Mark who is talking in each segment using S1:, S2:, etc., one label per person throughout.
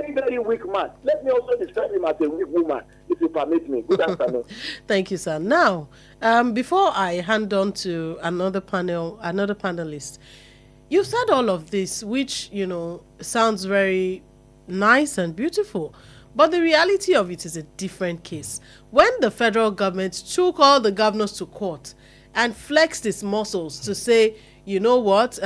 S1: very, very weak man. Let me also describe him as a weak woman, if you permit me. Good afternoon.
S2: Thank you, sir. Now, before I hand on to another panelist, you've said all of this, which, sounds very nice and beautiful. But the reality of it is a different case. When the federal government took all the governors to court and flexed its muscles to say, you know what,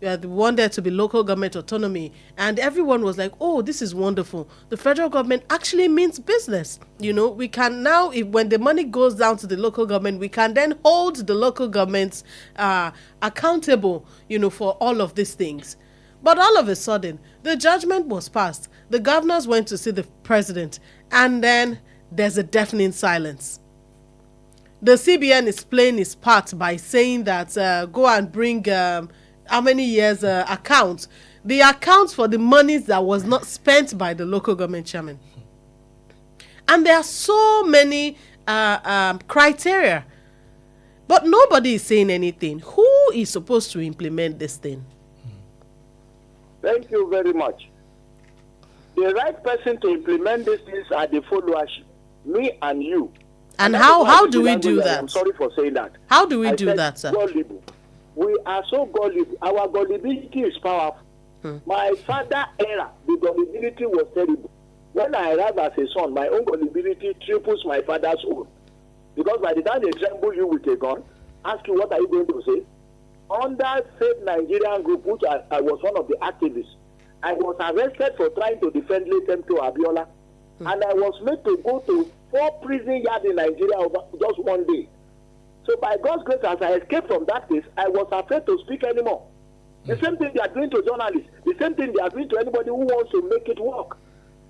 S2: we want there to be local government autonomy, and everyone was like, oh, this is wonderful. The federal government actually means business. We can now, when the money goes down to the local government, we can then hold the local governments accountable, for all of these things. But all of a sudden, the judgment was passed. The governors went to see the president, and then there's a deafening silence. The CBN is playing its part by saying that go and bring how many years accounts. The accounts for the monies that was not spent by the local government chairman. And there are so many criteria. But nobody is saying anything. Who is supposed to implement this thing?
S1: Thank you very much. The right person to implement this is the followers, me and you.
S2: And how do we do that?
S1: I'm sorry for saying that.
S2: How do we do that, sir?
S1: Gullible. We are so gullible. Our gullibility is powerful. My father era, the gullibility was terrible. When I arrived as a son, my own gullibility triples my father's own. Because by the time they tremble you with a gun, ask you what are you going to say? Under Faith Nigerian Group, which I was one of the activists, I was arrested for trying to defend late Temto Abiola. And I was made to go to 4 prison yards in Nigeria over just one day. So by God's grace, as I escaped from that case, I was afraid to speak anymore. The same thing they are doing to journalists. The same thing they are doing to anybody who wants to make it work.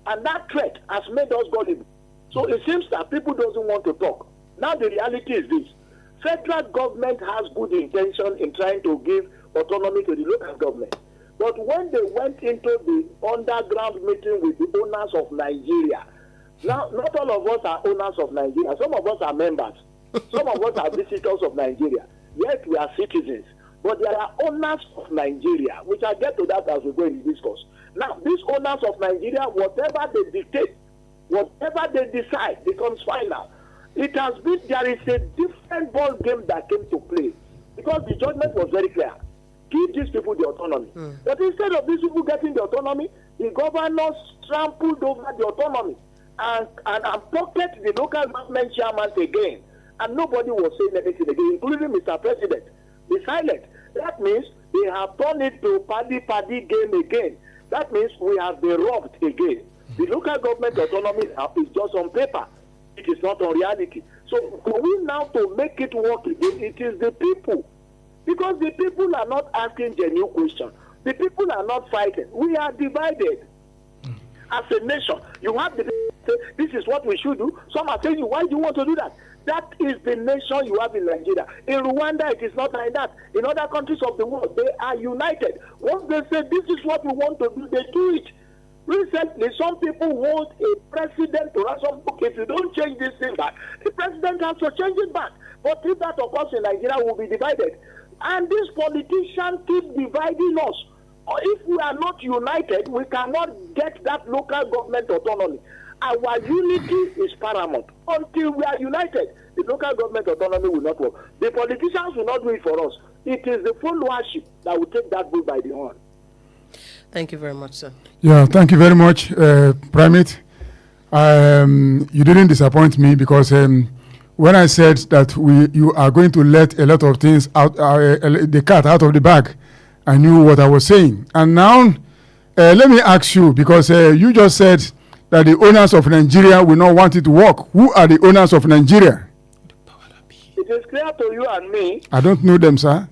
S1: And that threat has made us gullible. So it seems that people doesn't want to talk. Now the reality is this. Federal government has good intention in trying to give autonomy to the local government. But when they went into the underground meeting with the owners of Nigeria, now not all of us are owners of Nigeria. Some of us are members. Some of us are visitors of Nigeria. Yet we are citizens. But there are owners of Nigeria, which I'll get to that as we go in the discourse. Now, these owners of Nigeria, whatever they dictate, whatever they decide becomes final. It has been, there is a different ball game that came to play. Because the judgment was very clear. Give these people the autonomy. But instead of these people getting the autonomy, the governors trampled over the autonomy and pocket the local government chairman again. And nobody was saying anything again, including Mr. President. Be silent. That means they have turned it to paddy game again. That means we have been robbed again. The local government autonomy is just on paper. It is not on reality. So for we now to make it work again, it is the people. Because the people are not asking genuine questions. The people are not fighting. We are divided. As a nation, you have the say, this is what we should do. Some are saying, why do you want to do that? That is the nation you have in Nigeria. In Rwanda, it is not like that. In other countries of the world, they are united. Once they say, this is what we want to do, they do it. Recently, some people want a president to run some book. If you don't change this thing back, the president has to change it back. But if that occurs in Nigeria, we'll be divided. And these politicians keep dividing us. Or if we are not united, we cannot get that local government autonomy. Our unity is paramount. Until we are united, the local government autonomy will not work. The politicians will not do it for us. It is the followership that will take that bull by the horn.
S2: Thank you very much, sir.
S3: Yeah, thank you very much, Primate. You didn't disappoint me because when I said that you are going to let a lot of things out, the cat out of the bag, I knew what I was saying. And now, let me ask you, because you just said that the owners of Nigeria will not want it to work. Who are the owners of Nigeria?
S1: It is clear to you and me.
S3: I don't know them, sir.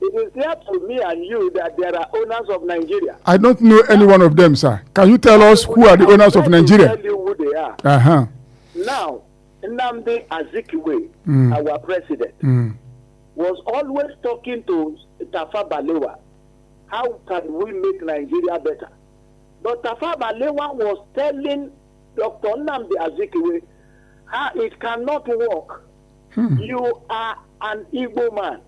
S1: It is clear to me and you that there are owners of Nigeria.
S3: I don't know any one of them, sir. Can you tell us who are the owners of Nigeria?
S1: Tell you who they are.
S3: Uh-huh.
S1: Now, Nnamdi Azikiwe, our president, was always talking to Tafawa Balewa. How can we make Nigeria better? But Tafawa Balewa was telling Dr. Nnamdi Azikiwe how it cannot work. You are an Igbo man.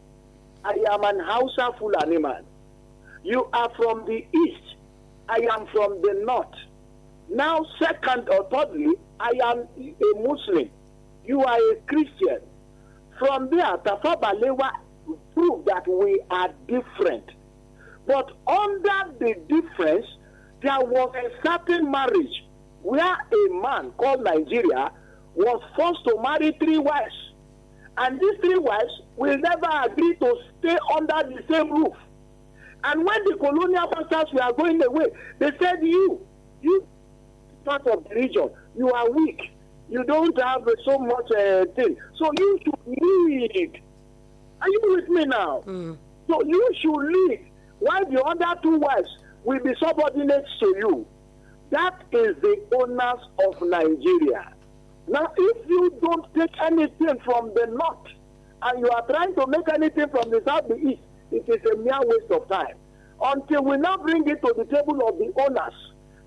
S1: I am an Hausa Fulani man. You are from the east. I am from the north. Now, second or thirdly, I am a Muslim. You are a Christian. From there, Tafawa Balewa proved that we are different. But under the difference, there was a certain marriage where a man called Nigeria was forced to marry 3 wives. And these 3 wives will never agree to stay under the same roof. And when the colonial masters were going away, they said, you part of the region, you are weak. You don't have so much thing. So you should lead. Are you with me now? So you should lead. While the other 2 wives will be subordinates to you. That is the owners of Nigeria. Now, if you don't take anything from the north and you are trying to make anything from the south, the east, it is a mere waste of time. Until we now bring it to the table of the owners.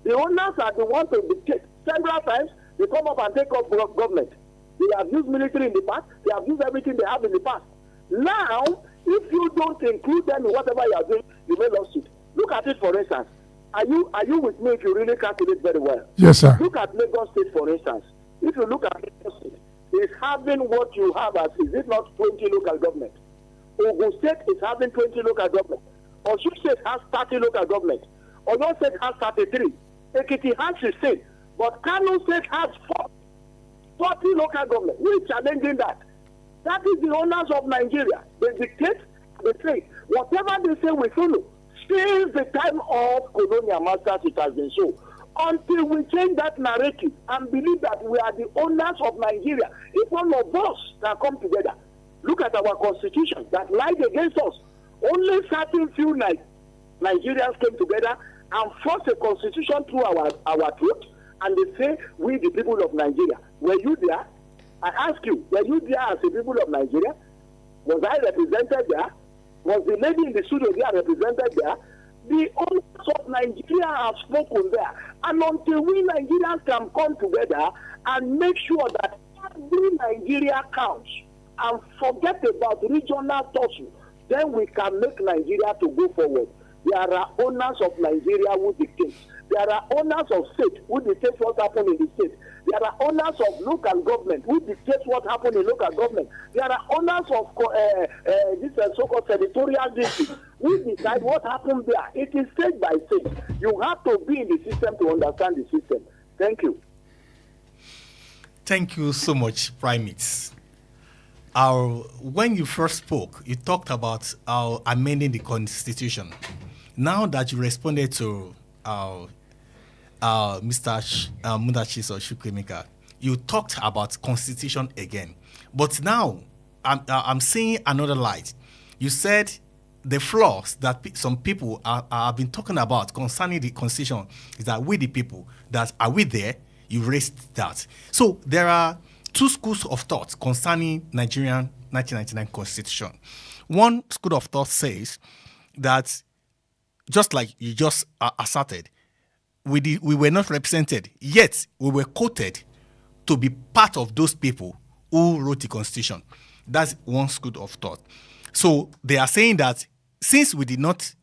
S1: The owners are the ones to dictate. Several times, they come up and take up government. They have used military in the past. They have used everything they have in the past. Now, if you don't include them in whatever you are doing, you may lose it. Look at it, for instance. Are you with me if you really calculate very well?
S3: Yes, sir.
S1: Look at Lagos State, for instance. If you look at Lagos State, it's having what you have as, is it not 20 local government? Ogun State is having 20 local government. Osun State has 30 local government. Oyo State has 33. Ekiti has 16. But Kano State has 40 local government. Who is challenging that? That is the owners of Nigeria. They dictate, they say, whatever they say we follow. Since the time of colonial masters, it has been so. Until we change that narrative and believe that we are the owners of Nigeria, if all of us can come together, look at our constitution that lied against us. Only certain few Nigerians came together and forced a constitution through our throat, and they say, we the people of Nigeria. Were you there? I ask you, were you there as the people of Nigeria? Was I represented there? Was the lady in the studio there represented there? The owners of Nigeria have spoken there. And until we Nigerians can come together and make sure that every Nigeria counts and forget about regional tussle, then we can make Nigeria to go forward. There are owners of Nigeria who dictate. There are owners of state who dictate what happened in the state. There are owners of local government who dictate what happened in local government. There are owners of this so-called territorial district who decide what happened there. It is state by state. You have to be in the system to understand the system. Thank you.
S4: Thank you so much, Primates. When you first spoke, you talked about amending the Constitution. Now that you responded to Mr. Mudachis or Chukwemeka, you talked about Constitution again. But now, I'm seeing another light. You said the flaws that some people have been talking about concerning the Constitution is that we the people, that are we there? You raised that. So there are 2 schools of thought concerning Nigerian 1999 Constitution. One school of thought says that, just like you just asserted, we were not represented, yet we were quoted to be part of those people who wrote the Constitution. That's one school of thought. So they are saying that since we did not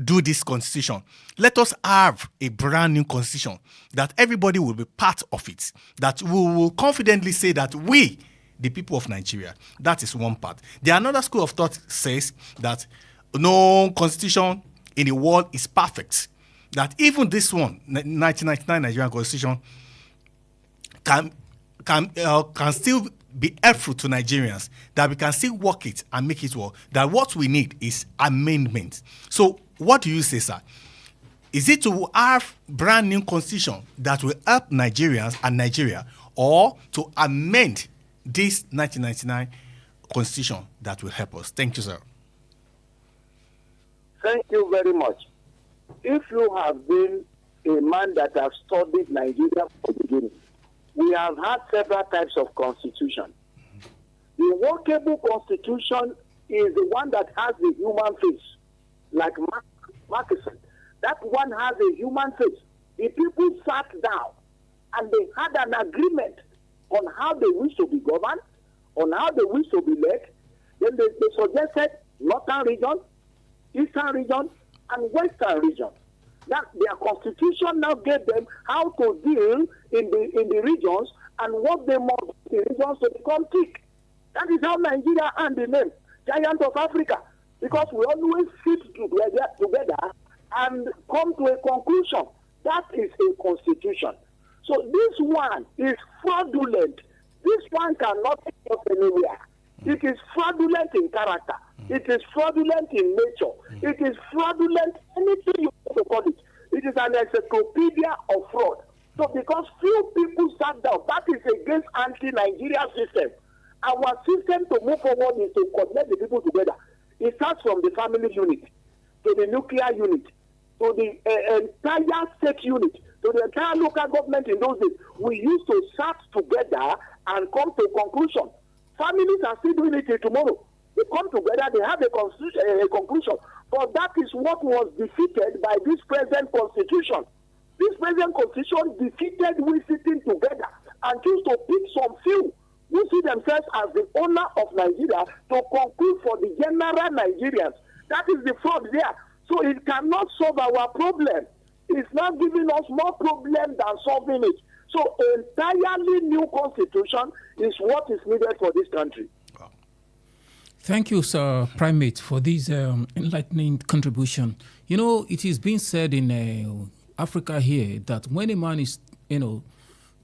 S4: do this Constitution, let us have a brand new Constitution that everybody will be part of it, that we will confidently say that we, the people of Nigeria, that is one part. The another school of thought says that no Constitution in the world is perfect, that even this one, 1999 Nigerian Constitution, can still be helpful to Nigerians, that we can still work it and make it work, that what we need is amendment. So what do you say, sir? Is it to have brand new constitution that will help Nigerians and Nigeria, or to amend this 1999 constitution that will help us? Thank you, sir.
S1: Thank you very much. If you have been a man that has studied Nigeria from the beginning, we have had several types of constitution. The workable constitution is the one that has the human face, like Marxism. That one has a human face. The people sat down and they had an agreement on how they wish to be governed, on how they wish to be led. Then they suggested northern region, eastern region, and western region. That their constitution now gave them how to deal in the regions and what they must do in the regions to become thick. That is how Nigeria earned the name, Giant of Africa, because we always sit together and come to a conclusion. That is a constitution. So this one is fraudulent. This one cannot take us anywhere. It is fraudulent in character. It is fraudulent in nature. It is fraudulent, anything you want to call it. It is an encyclopedia of fraud. So because few people sat down, that is against anti-Nigeria system. Our system to move forward is to connect the people together. It starts from the family unit, to the nuclear unit, to the entire state unit, to the entire local government in those days. We used to sat together and come to a conclusion. Families are still doing it till tomorrow. They come together, they have a conclusion. But that is what was defeated by this present constitution. This present constitution defeated we sitting together and choose to pick some few who see themselves as the owner of Nigeria to conclude for the general Nigerians. That is the fraud there. So it cannot solve our problem. It's not giving us more problem than solving it. So entirely new constitution is what is needed for this country.
S5: Thank you, Sir Primate, for this enlightening contribution. You know, it is being said in Africa here that when a man is,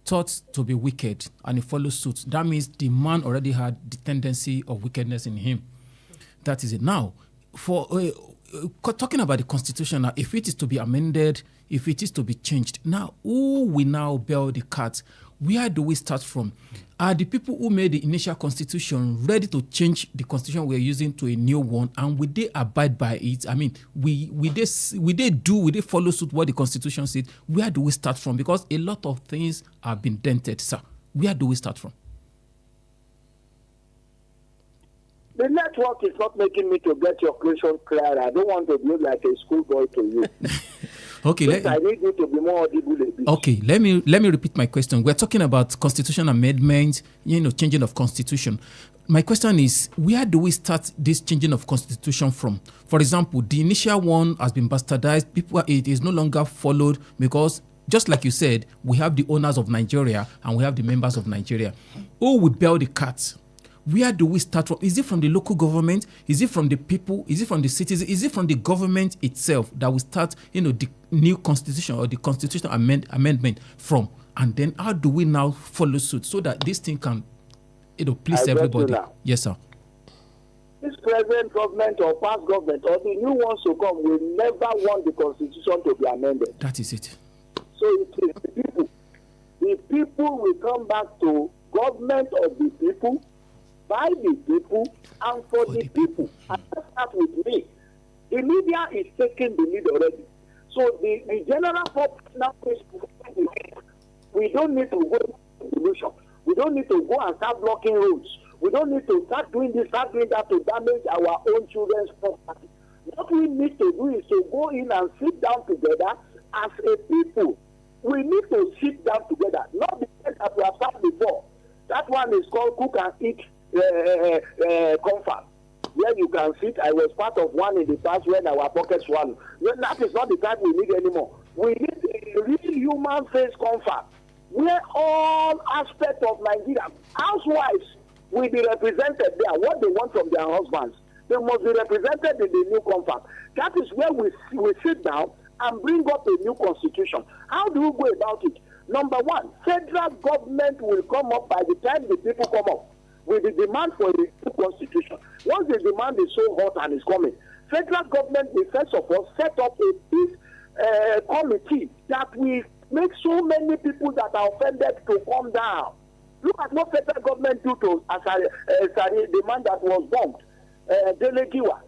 S5: thought to be wicked and he follows suit, that means the man already had the tendency of wickedness in him. That is it. Now, for talking about the Constitution, if it is to be amended, if it is to be changed, now who will now bear the cat? Where do we start from? Are the people who made the initial constitution ready to change the constitution we're using to a new one? And will they abide by it? I mean, will they follow suit what the constitution said? Where do we start from? Because a lot of things have been dented, sir. Where do we start from?
S1: The network is not making me to get your question clear. I don't want to be like a schoolboy to you.
S5: Okay,
S1: I need you to be more audible a bit.
S5: Okay, let me repeat my question. We're talking about constitution amendment, changing of constitution. My question is, where do we start this changing of constitution from? For example, the initial one has been bastardized. It is no longer followed because, just like you said, we have the owners of Nigeria and we have the members of Nigeria. Who would bear the cat? Where do we start from? Is it from the local government? Is it from the people? Is it from the citizens? Is it from the government itself that will start, the new constitution or the constitutional amendment from? And then how do we now follow suit so that this thing can, please everybody? Yes, sir.
S1: This present government or past government or the new ones to come will never want the constitution to be amended.
S5: That is it.
S1: So it is the people. The people will come back to government of the people, by the people, and for the people. And let's start with me. The media is taking the lead already. So the general public now is, we don't need to go into solution. We don't need to go and start blocking roads. We don't need to start doing this, start doing that to damage our own children's property. What we need to do is to go in and sit down together as a people. We need to sit down together, not the way that we have said before. That one is called cook and eat comfort, where you can sit. I was part of one in the past when our pockets swallow. That is not the type we need anymore. We need a real human face comfort, where all aspects of Nigeria, housewives will be represented there. What they want from their husbands, they must be represented in the new comfort. That is where we sit down and bring up a new constitution. How do we go about it? Number one, federal government will come up by the time the people come up with the demand for a new constitution. Once the demand is so hot and is coming, federal government will first of all set up a peace committee that will make so many people that are offended to come down. Look at what federal government do to the man that was bombed, Delegiwa,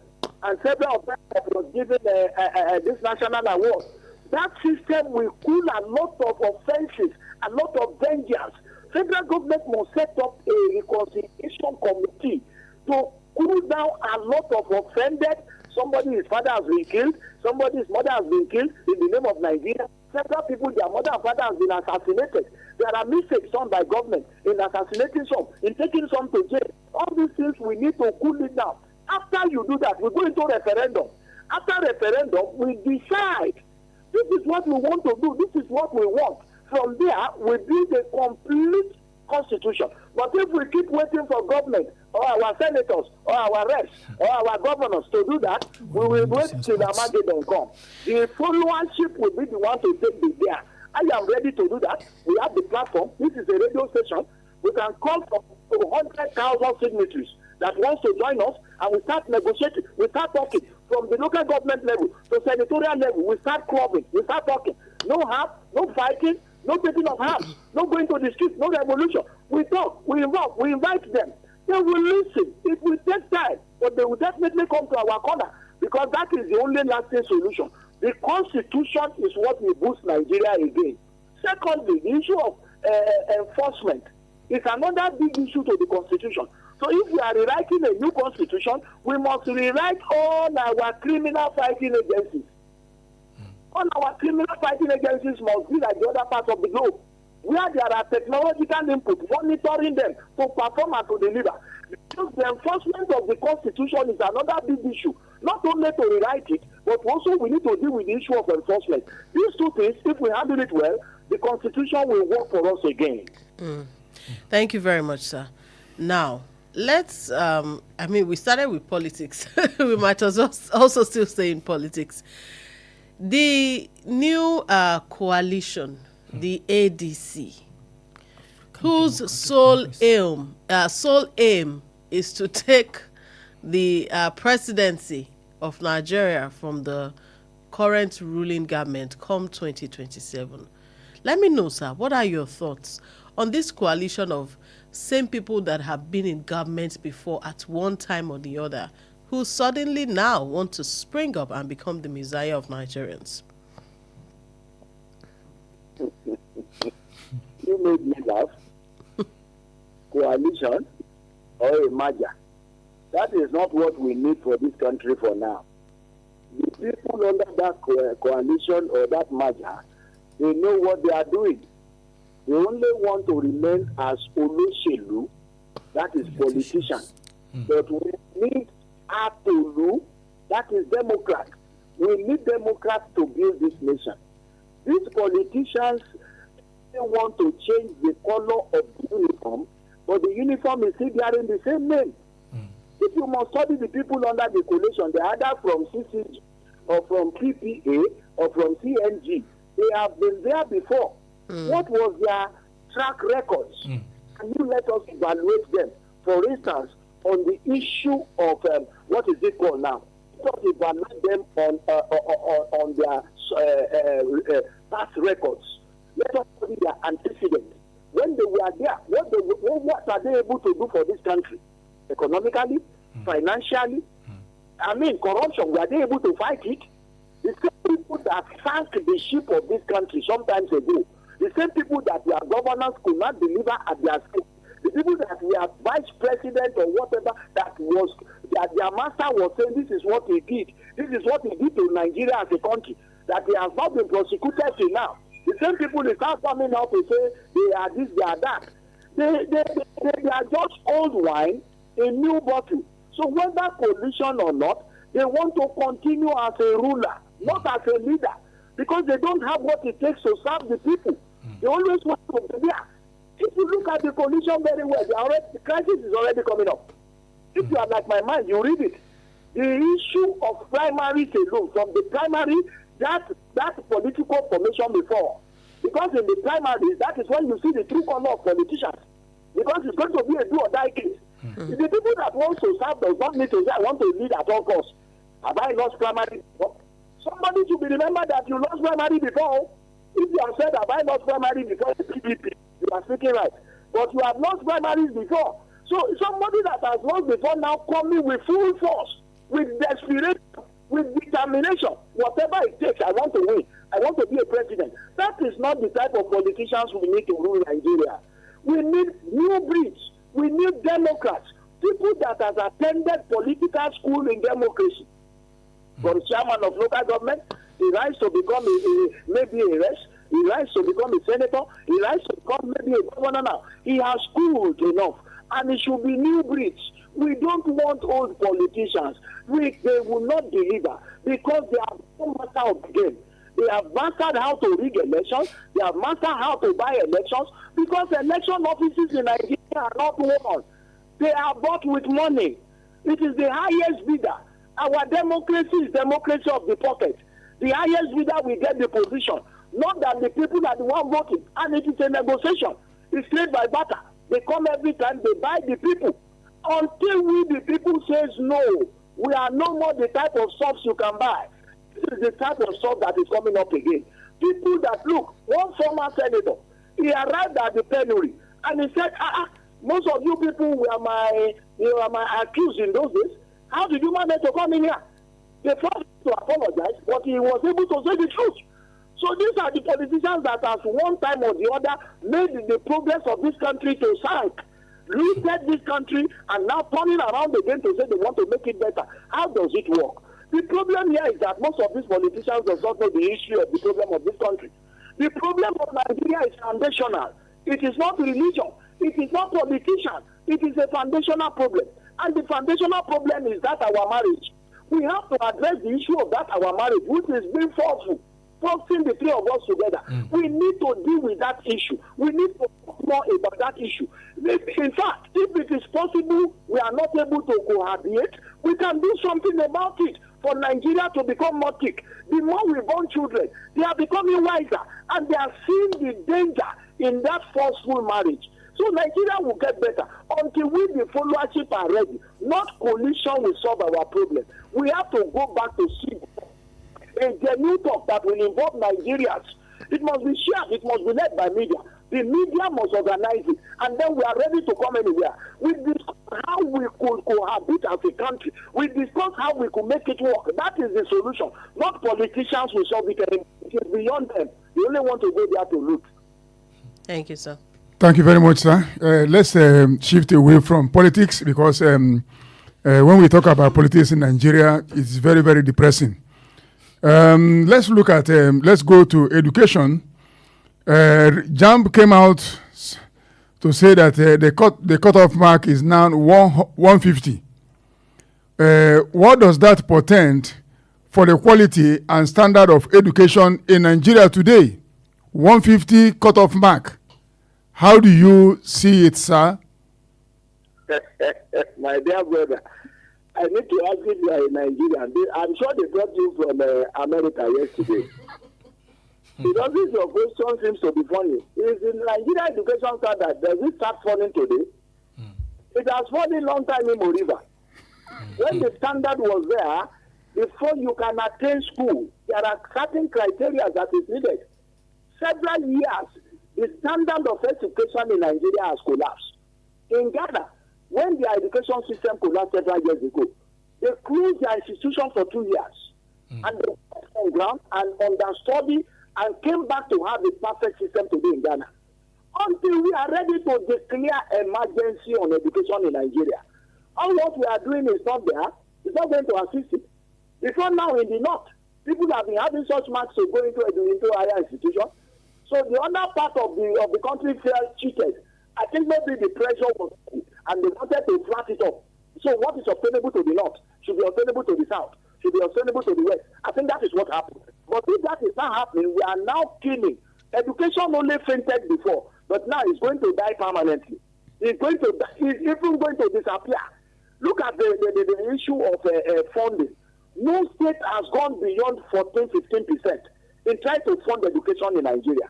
S1: and several of them that was given this national award. That system will cool a lot of offenses, a lot of vengeance. Federal government must set up a reconciliation committee to cool down a lot of offended. Somebody's father has been killed, somebody's mother has been killed in the name of Nigeria. Several people, their mother and father has been assassinated. There are mistakes done by government in assassinating some, in taking some to jail. All these things we need to cool it down. After you do that, we go into referendum. After referendum, we decide This is what we want to do. This is what we want. From there, we build a complete constitution. But if we keep waiting for government or our senators or our reps or our governors to do that, we will wait till Armageddon come. The followership will be the one to take the there. I am ready to do that. We have the platform. This is a radio station. We can call for 100,000 signatories that wants to join us, and we start negotiating. We start talking from the local government level to senatorial level. We start clubbing. We start talking. No harm, no fighting, no taking of arms, no going to the streets, no revolution. We talk, we involve, we invite them. They will listen. It will take time, but they will definitely come to our corner, because that is the only lasting solution. The constitution is what will boost Nigeria again. Secondly, the issue of enforcement is another big issue to the constitution. So if we are rewriting a new constitution, we must rewrite all our criminal fighting agencies. All our criminal fighting agencies must be like the other parts of the globe, where there are technological input, monitoring them to perform and to deliver. Because the enforcement of the constitution is another big issue. Not only to rewrite it, but also we need to deal with the issue of enforcement. These two things, if we handle it well, the constitution will work for us again.
S2: Thank you very much, sir. Now, let's, we started with politics. We might as well also still stay in politics. The new coalition, the ADC, whose sole aim is to take the presidency of Nigeria from the current ruling government come 2027. Let me know, sir, what are your thoughts on this coalition of same people that have been in government before at one time or the other, who suddenly now want to spring up and become the messiah of Nigerians?
S1: You made me laugh. Coalition or a merger. That is not what we need for this country for now. The people under that coalition or that merger, they know what they are doing. They only want to remain as Olóṣèlú, that is politicians. But we need Atolu, that is Democrats. We need Democrats to build this nation. These politicians, they want to change the color of the uniform, but the uniform is still bearing the same name. If you must study the people under the coalition, they are either from CCG or from PPA or from CNG. They have been there before. What was their track records? Can you let us evaluate them? For instance, on the issue of what is it called now? Let us evaluate them on their past records. Let us study their antecedents. When they were there, what are they able to do for this country? Economically, financially, corruption, were they able to fight it? The same people that sank the ship of this country some time ago, the same people that were governors could not deliver at their state, the people that were vice president or whatever, that their master was saying this is what he did, this is what he did to Nigeria as a country, that he has not been prosecuted till now. The same people is now coming out to say they are this, they are that. They are just old wine in new bottle. So whether coalition or not, they want to continue as a ruler, not as a leader, because they don't have what it takes to serve the people. They always want to be there. If you look at the coalition very well, the crisis is already coming up. If you are like my mind, you read it. The issue of primaries alone, from the primary, that political formation before. Because in the primaries, that is when you see the true color of politicians. Because it's going to be a do or die case. The people that want to serve does not need to say, I want to lead at all costs. Have I lost primary before? Somebody should be remembered that you lost primary before. If you have said, have I lost primary before the PDP, you are speaking right. But you have lost primaries before. So somebody that has lost before now coming with full force, with desperation, with determination, whatever it takes, I want to win. I want to be a president. That is not the type of politicians we need to rule Nigeria. We need new breeds. We need Democrats, people that have attended political school in democracy. From chairman of local government, he rise to become maybe a res, he rise to become a senator, he rise to become maybe a governor now. He has schooled enough, and it should be new breeds. We don't want old politicians. They will not deliver because they are no matter of the game. They have mastered how to rig elections. They have mastered how to buy elections, because election offices in Nigeria are not won. They are bought with money. It is the highest bidder. Our democracy is democracy of the pocket. The highest bidder will get the position, not that the people are the one voting. And it is a negotiation. It's trade by barter. They come every time, they buy the people. Until we, the people, says no, we are no more the type of stuff you can buy. This is the type of stuff that is coming up again. People that, look, one former senator, he arrived at the plenary and he said, most of you people were my accused in those days. How did you manage to come in here? They forced him to apologize, but he was able to say the truth. So these are the politicians that at one time or the other made the progress of this country to sink, looted this country, and now turning around again to say they want to make it better. How does it work? The problem here is that most of these politicians does not know the history of the problem of this country. The problem of Nigeria is foundational. It is not religion. It is not politician. It is a foundational problem. And the foundational problem is that our marriage. We have to address the issue of that our marriage, which is being forceful, forcing the three of us together. We need to deal with that issue. We need to talk more about that issue. In fact, if it is possible, we are not able to cohabit, we can do something about it for Nigeria to become more thick. The more we born children, they are becoming wiser, and they are seeing the danger in that forceful marriage. So Nigeria will get better until we, the followership, are ready. Not coalition will solve our problem. We have to go back to see a genuine talk that will involve Nigerians. It must be shared. It must be led by media. The media must organize it, and then we are ready to come anywhere. We discuss how we could cohabit as a country. We discuss how we could make it work. That is the solution. Not politicians will solve it. It is beyond them. They only want to go there to loot.
S2: Thank you, sir.
S3: Thank you very much, sir. Let's shift away from politics, because when we talk about politics in Nigeria, it's very, very depressing. Let's look at, let's go to education. JAMB came out to say that the cutoff mark is now 150. What does that portend for the quality and standard of education in Nigeria today? 150 cutoff mark. How do you see it, sir?
S1: My dear brother, I need to ask if you are a Nigerian. I'm sure they brought you from America yesterday. Because if your question seems to be funny, is the Nigeria education standard, does it start falling today? It has fallen long time in Moriba. When the standard was there, before you can attend school, there are certain criteria that is needed. Several years, the standard of education in Nigeria has collapsed. In Ghana, when the education system collapsed several years ago, they closed their institution for 2 years. And they went on ground and understudied and came back to have a perfect system today in Ghana. Until we are ready to declare emergency on education in Nigeria. All what we are doing is not there. It's not going to assist it. Before now in the north, people have been having such marks to go into higher institutions. So the other part of the country felt cheated. I think maybe the pressure was, and they wanted to flat it up. So what is obtainable to the north should be obtainable to the south, should be obtainable to the west. I think that is what happened. But if that is not happening, we are now killing. Education only fainted before, but now it's going to die permanently. It's even going to disappear. Look at the issue of funding. No state has gone beyond 14-15% in trying to fund education in Nigeria.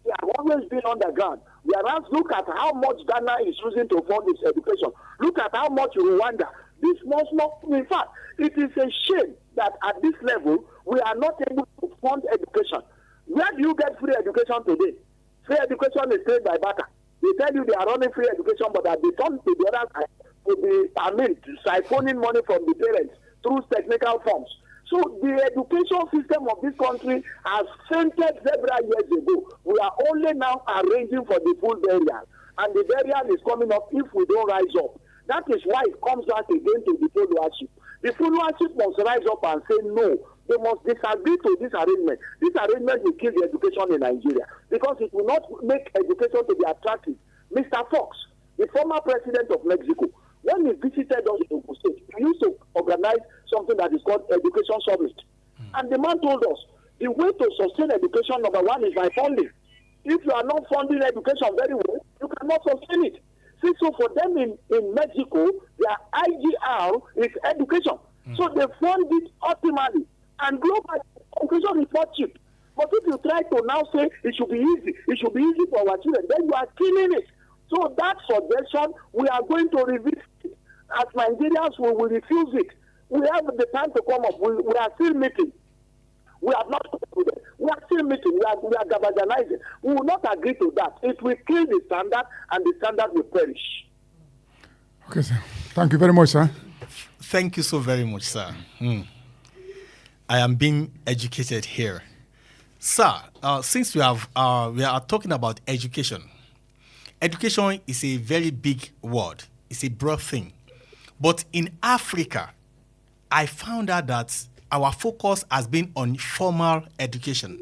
S1: We have always been underground. Whereas look at how much Ghana is using to fund its education. Look at how much Rwanda. This must not, in fact, it is a shame that at this level, we are not able to fund education. Where do you get free education today? Free education is paid by barter. They tell you they are running free education, but at the turn to the other side, siphoning money from the parents through technical forms. So the education system of this country has fainted several years ago. We are only now arranging for the full burial. And the burial is coming up if we don't rise up. That is why it comes back again to the followership. The followership must rise up and say no. They must disagree to this arrangement. This arrangement will kill the education in Nigeria because it will not make education to be attractive. Mr. Fox, the former president of Mexico, when he visited us in Ogun State, he used to organize something that is called Education Summit. And the man told us, The way to sustain education, number one, is by funding. If you are not funding education very well, you cannot sustain it. See, so for them in Mexico, their IGR is education. So they fund it optimally. And global education is not cheap. But if you try to now say it should be easy for our children, then you are killing it. So that suggestion, we are going to revisit it. As Nigerians, we will refuse it. We have the time to come up. We are still meeting. We have not concluded. We are still meeting. We are gabajanizing. We will not agree to that. It will kill the standard, and the standard will perish.
S3: Okay, sir. Thank you very much, sir.
S4: Thank you so very much, sir. I am being educated here. Sir, since we are talking about education, education is a very big word. It's a broad thing. But in Africa, I found out that our focus has been on formal education.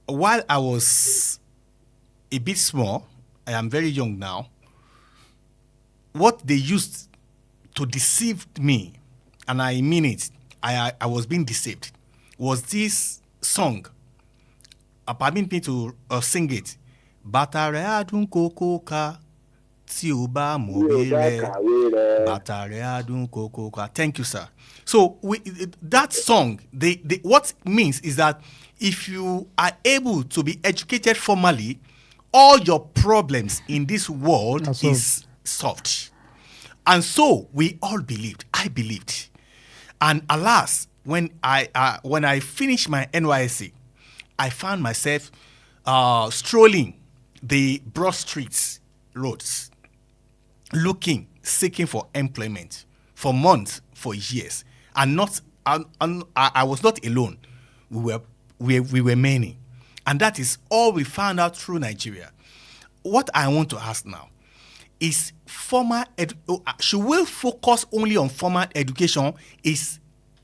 S4: While I was a bit small, I am very young now, what they used to deceive me, and I mean it, I was being deceived, was this song. Permit me to sing it. Batare adun koko ka ti o ba mo bere. Batare adun koko ka. Thank you, sir. So that song, what it means is that if you are able to be educated formally, all your problems in this world is solved. And so we all believed. I believed. And alas, when I finished my NYSC, I found myself strolling the broad streets, roads, seeking for employment for months, for years. And I was not alone. We were many. And that is all we found out through Nigeria. What I want to ask now is should we focus only on formal education?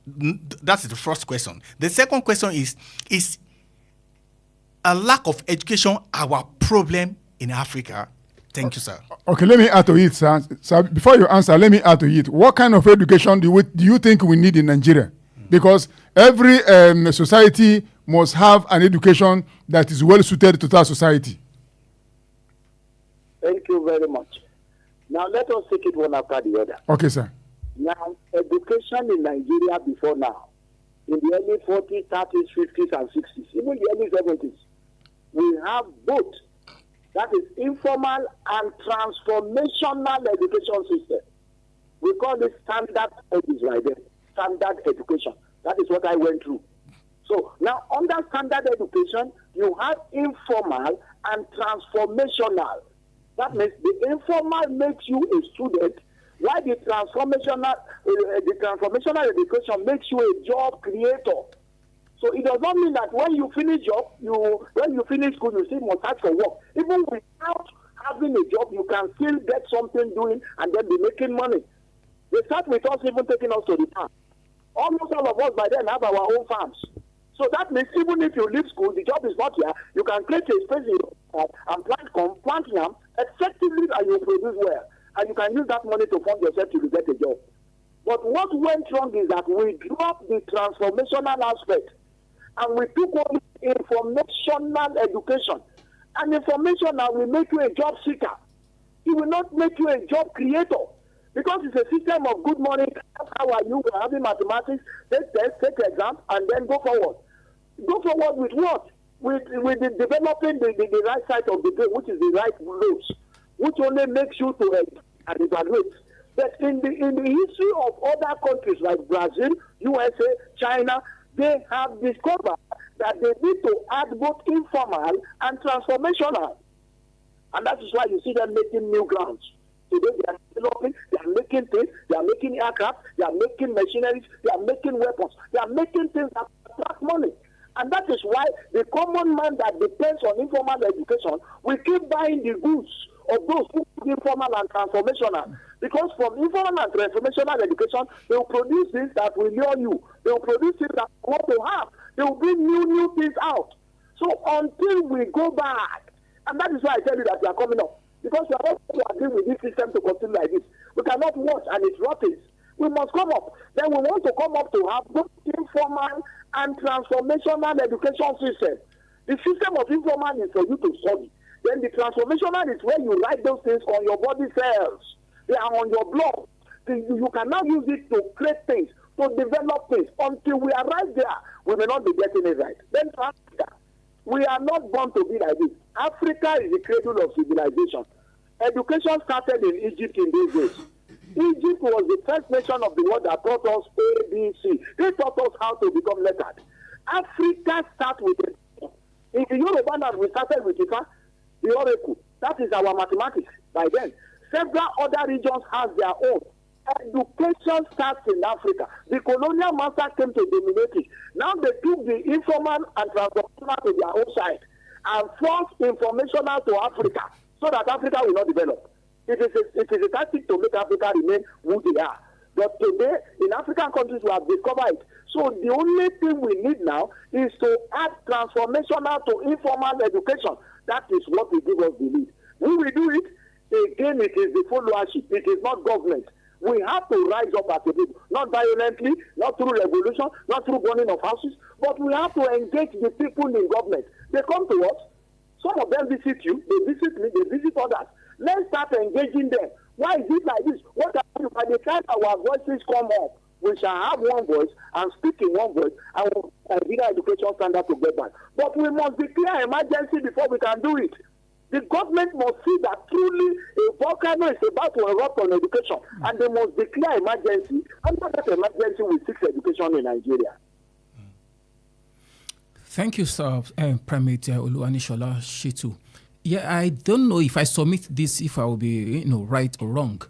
S4: That's the first question. The second question is a lack of education our problem in Africa? Thank you, sir. Okay,
S3: let me add to it, sir. Sir, before you answer, let me add to it. What kind of education do you think we need in Nigeria? Because every society must have an education that is well suited to that society.
S1: Thank you very much. Now let us take it one after the other.
S3: Okay, sir.
S1: Now, education in Nigeria before now, in the early 40s, 30s, 50s, and 60s, even the early 70s, we have both. That is informal and transformational education system. We call it standard education, right there. Standard education. That is what I went through. So now under standard education, you have informal and transformational. That means the informal makes you a student, while the transformational education makes you a job creator. So it does not mean that when you finish school, you still must ask for work. Even without having a job, you can still get something doing and then be making money. They start with us even taking us to the farm. Almost all of us by then have our own farms. So that means even if you leave school, the job is not here, you can create a space and plant yam effectively, and you produce well. And you can use that money to fund yourself to get a job. But what went wrong is that we dropped the transformational aspect and we took on informational education. And informational will make you a job seeker. It will not make you a job creator. Because it's a system of good morning, how are you, we're having mathematics, take test, take exam, and then go forward. Go forward with what? With developing the right side of the brain, which is the right roads, which only makes you to and evaluate. But in the history of other countries like Brazil, USA, China, they have discovered that they need to add both informal and transformational. And that is why you see them making new grounds. Today they are developing, they are making things, they are making aircraft, they are making machineries, they are making weapons, they are making things that attract money. And that is why the common man that depends on informal education will keep buying the goods of those who do informal and transformational. Because from informal and transformational education, they will produce things that will lure you. They will produce things that you want to have. They will bring new things out. So until we go back, and that is why I tell you that we are coming up. Because we are not going to agree with this system to continue like this. We cannot watch and it's rotting. We must come up. Then we want to come up to have both informal and transformational education system. The system of informal is for you to study. Then the transformational is where you write those things on your body cells. They are on your blood. You can now use it to create things, to develop things. Until we arrive there, we may not be getting it right. Then to Africa, we are not born to be like this. Africa is the cradle of civilization. Education started in Egypt in those days. Egypt was the first nation of the world that taught us ABC. They taught us how to become lettered. Africa starts with it. In the Yoruba land, we started with Ifa, the ODUEKUN. That is our mathematics by then. Several other regions have their own. Education starts in Africa. The colonial master came to dominate it. Now they took the informal and transformational to their own side and forced informational to Africa so that Africa will not develop. It is a tactic to make Africa remain who they are. But today, in African countries, we have discovered it. So the only thing we need now is to add transformational to informal education. That is what will give us the lead. We will do it. Again, it is the followership. It is not government. We have to rise up as a people, not violently, not through revolution, not through burning of houses, but we have to engage the people in government. They come to us. Some of them visit you. They visit me. They visit others. Let's start engaging them. Why is it like this? What happens by the time our voices come up? We shall have one voice and speak in one voice, and we'll Nigeria education standard to get back. But we must declare emergency before we can do it. The government must see that truly a volcano is about to erupt on education, and they must declare emergency. Under that emergency, we fix education in Nigeria.
S5: Thank you, sir, Primate Oluwanishola Shitu. Yeah, I don't know if I submit this, if I will be, right or wrong.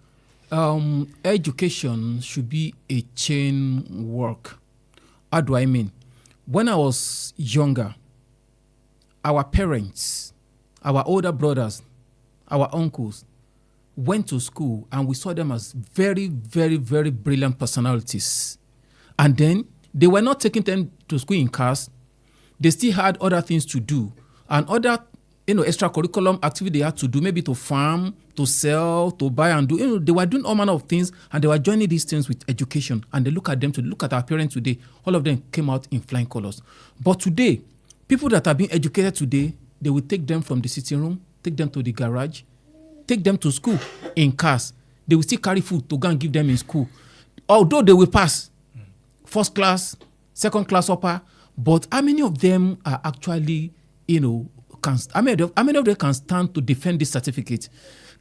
S5: Education should be a chain work. How do I mean? When I was younger, our parents, our older brothers, our uncles went to school and we saw them as very, very, very brilliant personalities. And then they were not taking them to school in cars. They still had other things to do and other extracurriculum activity they had to do, maybe to farm, to sell, to buy and do. They were doing all manner of things and they were joining these things with education. And they look at our parents today, all of them came out in flying colors. But today, people that are being educated today, they will take them from the sitting room, take them to the garage, take them to school in cars. They will still carry food to go and give them in school. Although they will pass first class, second class upper, but how many of them are actually, how many of them can stand to defend this certificate?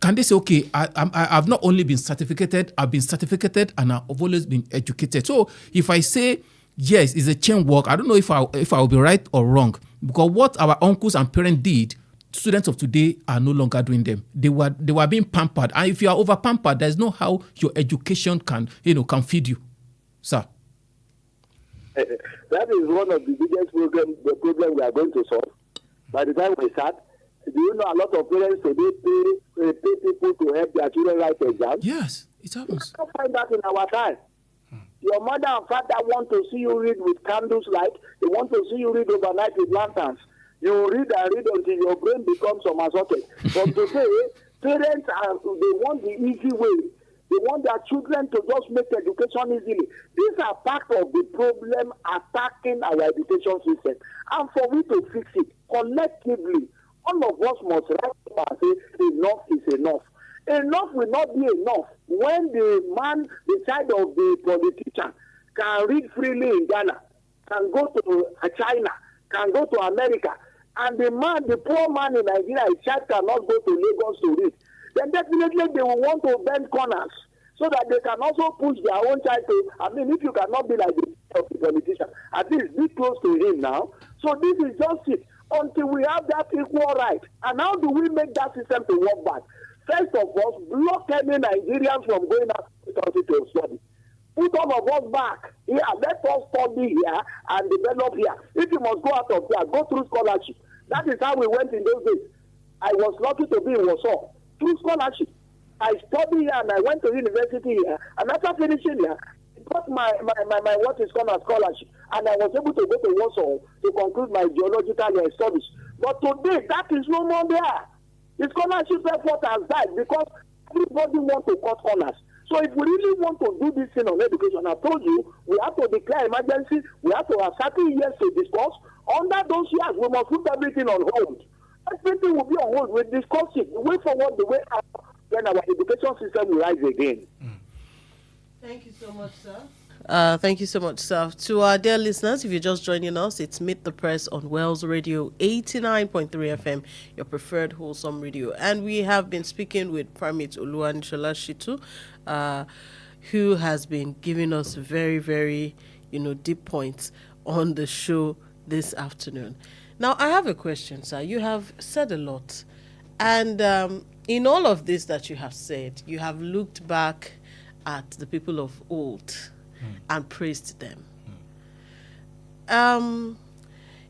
S5: Can they say, okay, I've not only been certificated, I've been certificated and I've always been educated. So if I say, yes, it's a chain work, I don't know if I will be right or wrong. Because what our uncles and parents did, students of today are no longer doing them. They were being pampered. And if you are over pampered, there's no how your education can feed you. Sir.
S1: That is one of the biggest problem we are going to solve. By the time we start, do you know a lot of parents today pay people to help their children write exams?
S5: Yes, it happens.
S1: You can't find that in our time. Your mother and father want to see you read with candles light. They want to see you read overnight with lanterns. You read and read until your brain becomes somersaulted. But today, parents they want the easy way. They want their children to just make education easily. These are part of the problem attacking our education system. And for we to fix it collectively, all of us must rise up and say enough is enough. Enough will not be enough when the child of the politician can read freely in Ghana, can go to China, can go to America, and the poor man in Nigeria, his child cannot go to Lagos to read. Then definitely they will want to bend corners so that they can also push their own child to, if you cannot be like the politician, at least be close to him now. So this is just it. Until we have that equal right. And how do we make that system to work back? First of all, block any Nigerians from going out to the country to study. Put all of us back here. Let us study here and develop here. If you must go out of here, go through scholarship. That is how we went in those days. I was lucky to be in Warsaw through scholarship. I studied here and I went to university here. And after finishing here, I got my what is called a scholarship. And I was able to go to Warsaw to conclude my geological studies. But today, that is no more there. The scholarship effort has died because everybody wants to cut corners. So if we really want to do this thing on education, I told you, we have to declare emergency, we have to have certain years to discuss. Under those years, we must put everything on hold. Everything will be on hold. We discuss it. The way forward, the way out, then our education system will rise again.
S2: Thank you so much, sir. Thank you so much, sir. To our dear listeners, if you're just joining us, it's Meet the Press on Wells Radio 89.3 FM, your preferred wholesome radio. And we have been speaking with Primate Oluwanishola Shitu, who has been giving us very, very, deep points on the show this afternoon. Now, I have a question, sir. You have said a lot. And in all of this that you have said, you have looked back at the people of old and praised them.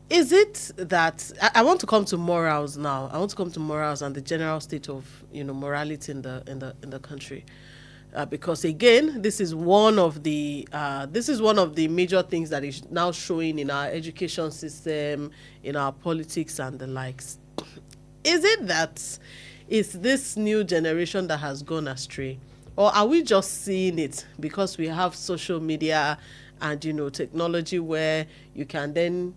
S2: Is it that I want to come to morals now? I want to come to morals and the general state of morality in the country, because again, this is one of the major things that is now showing in our education system, in our politics and the likes. Is it that it's this new generation that has gone astray? Or are we just seeing it because we have social media and, technology where you can then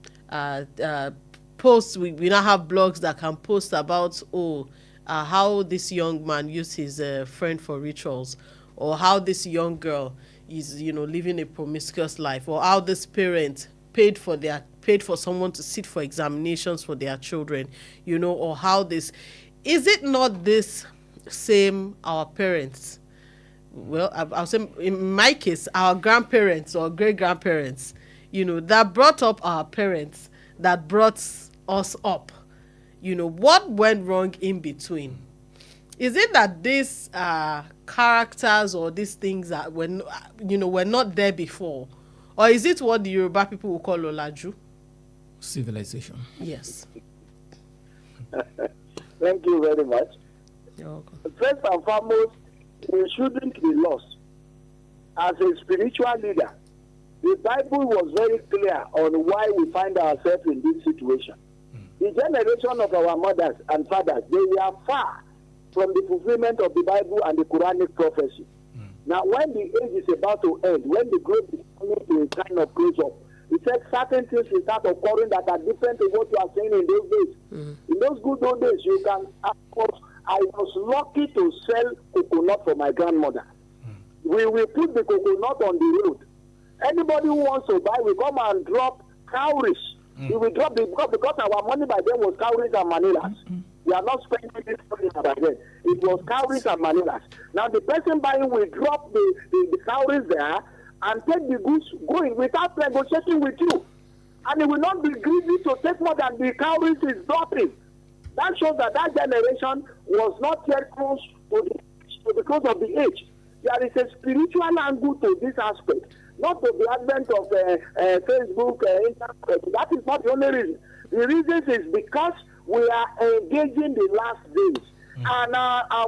S2: post? We now have blogs that can post about, how this young man used his friend for rituals, or how this young girl is, living a promiscuous life, or how this parent paid for someone to sit for examinations for their children, or how this. Is it not this same our parents? Well, I'll say in my case, our grandparents or great-grandparents, that brought up our parents, that brought us up. What went wrong in between? Is it that these characters or these things that were not there before? Or is it what the Yoruba people will call Olaju?
S5: Civilization.
S2: Yes.
S1: Thank you very much.
S2: You're welcome.
S1: First and foremost, we shouldn't be lost. As a spiritual leader, the Bible was very clear on why we find ourselves in this situation. The generation of our mothers and fathers, they were far from the fulfillment of the Bible and the Quranic prophecy. Now, when the age is about to end, when the growth is coming to a kind of close-up, it said certain things will start occurring that are different to what you are saying in those days. In those good old days, you can, of course, I was lucky to sell coconut for my grandmother. We will put the coconut on the road. Anybody who wants to buy will come and drop cowries. We will drop the because our money by then was cowries and manilas. We are not spending this money by then. It was cowries and manilas. Now the person buying will drop the cowries there and take the goods going without negotiating with you. And it will not be greedy to take more than the cowries is dropping. That shows that generation was not yet close to the close of the age. There is a spiritual angle to this aspect, not to the advent of Facebook, Instagram. That is not the only reason. The reason is because we are engaging the last days. And our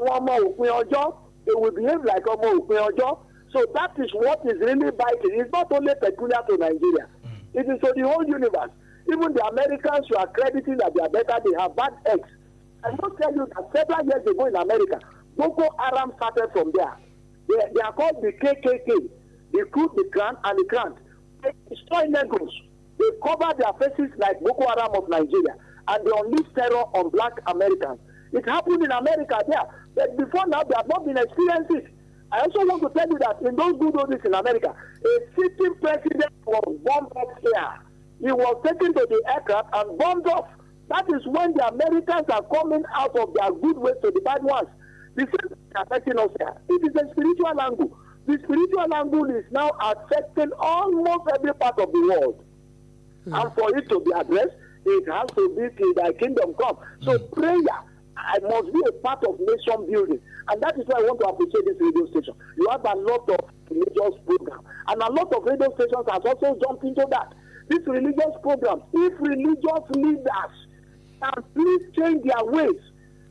S1: they will behave like Omo. So that is what is really biting. It's not only peculiar to Nigeria. It is to the whole universe. Even the Americans who are crediting that they are better, they have bad eggs. I must tell you that several years ago in America, Boko Haram started from there. They are called the KKK, the Ku, the Klan, and the Krant. They destroy Negroes. They cover their faces like Boko Haram of Nigeria, and they unleash terror on black Americans. It happened in America there, but before now they have not been experienced it. I also want to tell you that in those good old days in America, a sitting president was bombed off here. He was taken to the aircraft and bombed off. That is when the Americans are coming out of their good ways to the bad ones. The same is affecting us here. It is a spiritual angle. The spiritual angle is now affecting almost every part of the world. And for it to be addressed, it has to be till thy kingdom come. So prayer must be a part of nation building. And that is why I want to appreciate this radio station. You have a lot of religious programs. And a lot of radio stations have also jumped into that. These religious programs, if religious leaders can please change their ways,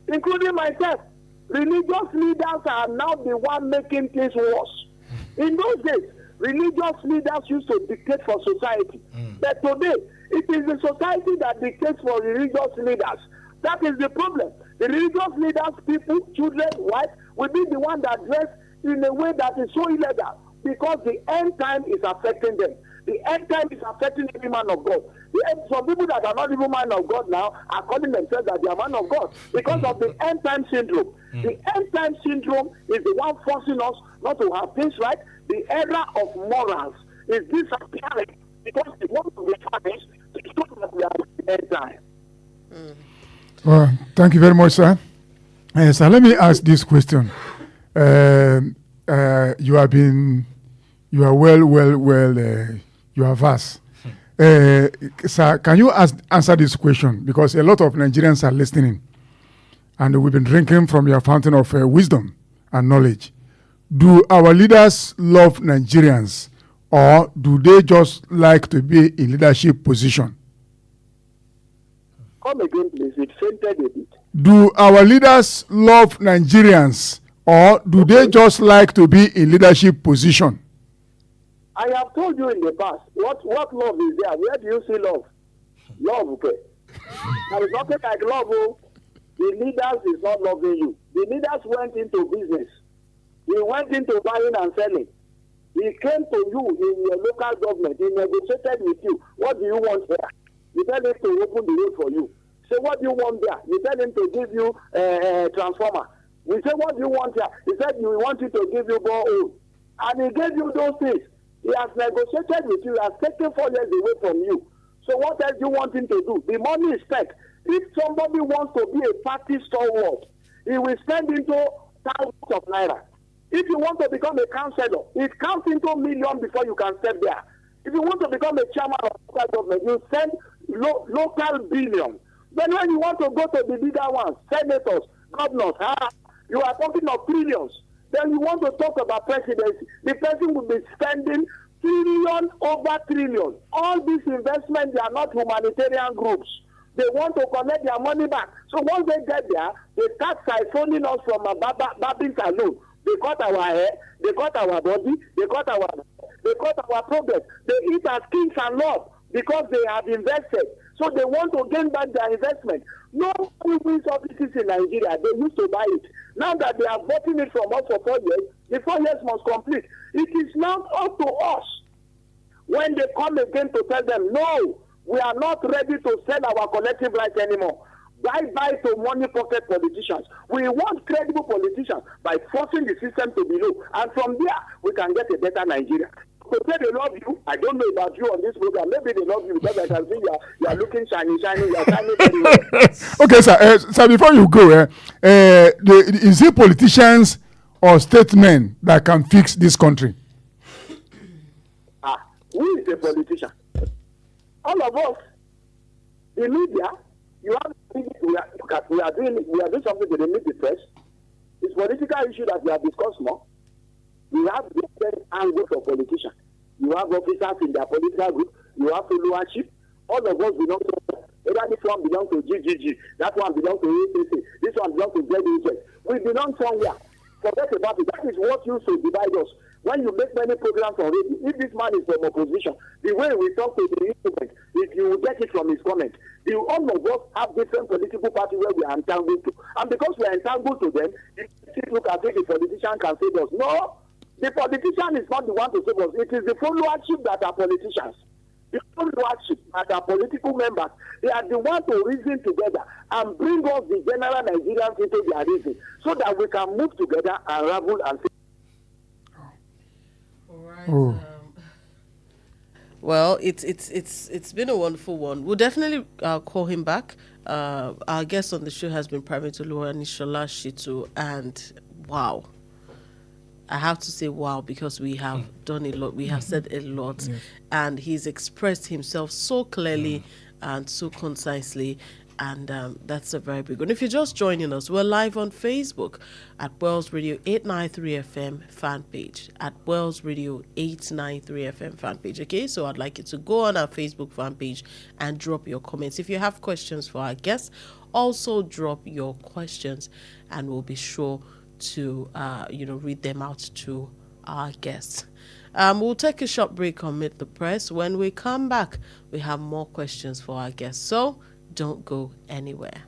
S1: including myself, religious leaders are now the one making things worse. In those days, religious leaders used to dictate for society. But today, it is the society that dictates for religious leaders. That is the problem. The religious leaders, people, children, wives, will be the one that dress in a way that is so illegal, because the end time is affecting them. The end time is affecting every man of God. Some people that are not even man of God now are calling themselves that they are man of God because of the end time syndrome. The end time syndrome is the one forcing us not to have things right. The era of morals is disappearing because they want to be punished to show that we are in the end time.
S3: Well, thank you very much, sir. So let me ask this question. You are well, you are vast. Sir, can you answer this question? Because a lot of Nigerians are listening, and we've been drinking from your fountain of wisdom and knowledge. Do our leaders love Nigerians, or do they just like to be in leadership position?
S1: Come again, please. It fainted a bit.
S3: Do our leaders love Nigerians, or do they just like to be in leadership position?
S1: I have told you in the past, what love is there? Where do you see love? Love, okay. There is nothing like love. Oh. The leaders is not loving you. The leaders went into business. He went into buying and selling. He came to you in your local government. He negotiated with you. What do you want there? You tell him to open the road for you. Say, what do you want there? You tell him to give you a transformer. We say, what do you want here? He said, we want you to give you borehole. And he gave you those things. He has negotiated with you. He has taken 4 years away from you. So what else do you want him to do? The money is spent. If somebody wants to be a party stalwart, he will spend into thousands of naira. If you want to become a councillor, it counts into millions before you can step there. If you want to become a chairman of local government, you send local billions. Then when you want to go to the bigger ones, senators, governors, you are talking of trillions. Then you want to talk about presidency. The person will be spending trillion over trillion. All these investments, they are not humanitarian groups. They want to collect their money back. So once they get there, they start siphoning us from a barbing saloon. They cut our hair, they cut our body, they cut our progress. They eat as kings and lords because they have invested. So they want to gain back their investment. No wins offices in Nigeria. They used to buy it. Now that they have bought it from us for 4 years, the 4 years must complete. It is now up to us when they come again to tell them, no, we are not ready to sell our collective rights anymore. Bye-bye to money pocket politicians. We want credible politicians by forcing the system to be low. And from there, we can get a better Nigeria. So say they love you. I don't know about you on this program. Maybe they love you because I can see you are looking shiny. You are shining very well.
S3: Okay, sir. Sir, before you go, is it politicians or statesmen that can fix this country?
S1: Who is a politician? All of us. The media. We are doing something to limit the press. It's political issue that we have discussed more. We have different angles for politicians. You have officers in their political group. You have followership. All of us belong to, either this one belongs to GGG, that one belongs to ACC, this one belongs to ZDJ. We belong somewhere. Forget about it. That is what used to divide us. When you make many programs on radio, if this man is from opposition, the way we talk to the instrument, if you will get it from his comment, all of us have different political parties where we are entangled to. And because we are entangled to them, it look as if the politician can save us. No, the politician is not the one to save us. It is the followership that are politicians. The followership that are political members. They are the ones to reason together and bring us the general Nigerians into their reason so that we can move together and ravel and save.
S2: All right. Well, it's been a wonderful one. We'll definitely call him back. Our guest on the show has been Private Oluwanishola Shitu, and wow, I have to say wow because we have done a lot. We have said a lot, and he's expressed himself so clearly and so concisely. And that's a very big one. If you're just joining us, we're live on Facebook at Wells Radio 893 FM fan page. At Wells Radio 893 FM fan page. Okay, so I'd like you to go on our Facebook fan page and drop your comments. If you have questions for our guests, also drop your questions, and we'll be sure to read them out to our guests. We'll take a short break on Meet the Press. When we come back, we have more questions for our guests. So don't go anywhere.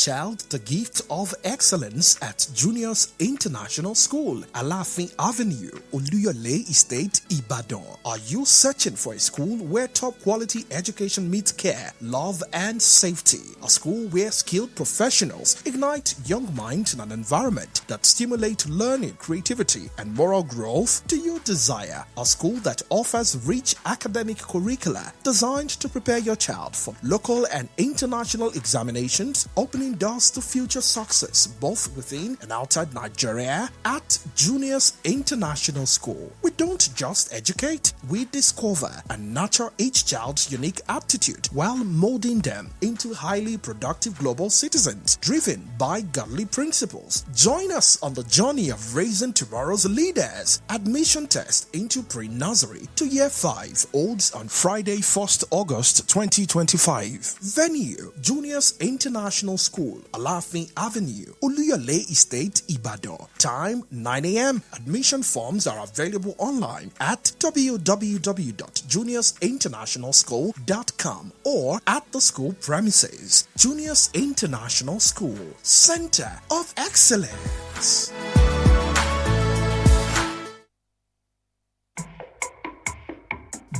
S6: child the gift of excellence at Juniors International School, Alafin Avenue, Oluyole Estate, Ibadan. Are you searching for a school where top quality education meets care, love, and safety? A school where skilled professionals ignite young minds in an environment that stimulates learning, creativity, and moral growth? Do you desire a school that offers rich academic curricula designed to prepare your child for local and international examinations, opening doors to future success both within and outside Nigeria? At Juniors International School, we don't just educate, we discover and nurture each child's unique aptitude while molding them into highly productive global citizens driven by godly principles. Join us on the journey of raising tomorrow's leaders. Admission test into pre-nursery to year 5 holds on Friday, 1st August 2025. Venue: Juniors International School, Alafin Avenue, Oluyole Estate, Ibadan. Time: 9 a.m. Admission forms are available online at www.juniorsinternationalschool.com or at the school premises. Juniors International School, Center of Excellence.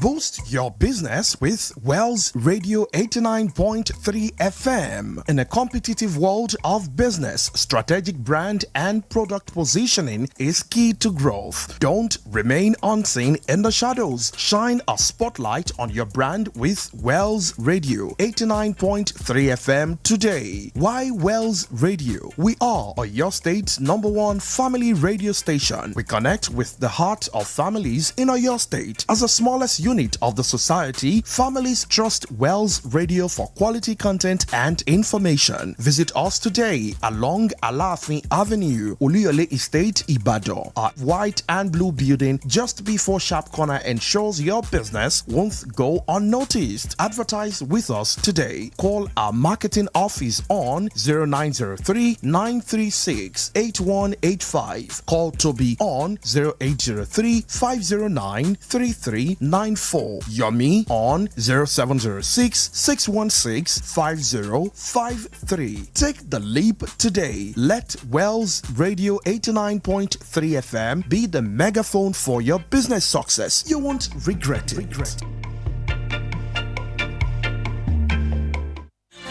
S6: Boost your business with Wells Radio 89.3 FM. In a competitive world of business, strategic brand and product positioning is key to growth. Don't remain unseen in the shadows. Shine a spotlight on your brand with Wells Radio 89.3 FM today. Why Wells Radio? We are your state's #1 family radio station. We connect with the heart of families in your state. As the smallest unit of the society, families trust Wells Radio for quality content and information. Visit us today along Alafin Avenue, Oluyole Estate, Ibadan. Our white and blue building just before Sharp Corner ensures your business won't go unnoticed. Advertise with us today. Call our marketing office on 0903 936 8185. Call Toby on 0803 509 3394. Yomi on 0706 616 5053. Take the leap today. Let Wells Radio 89.3 FM be the megaphone for your business success. You won't regret it.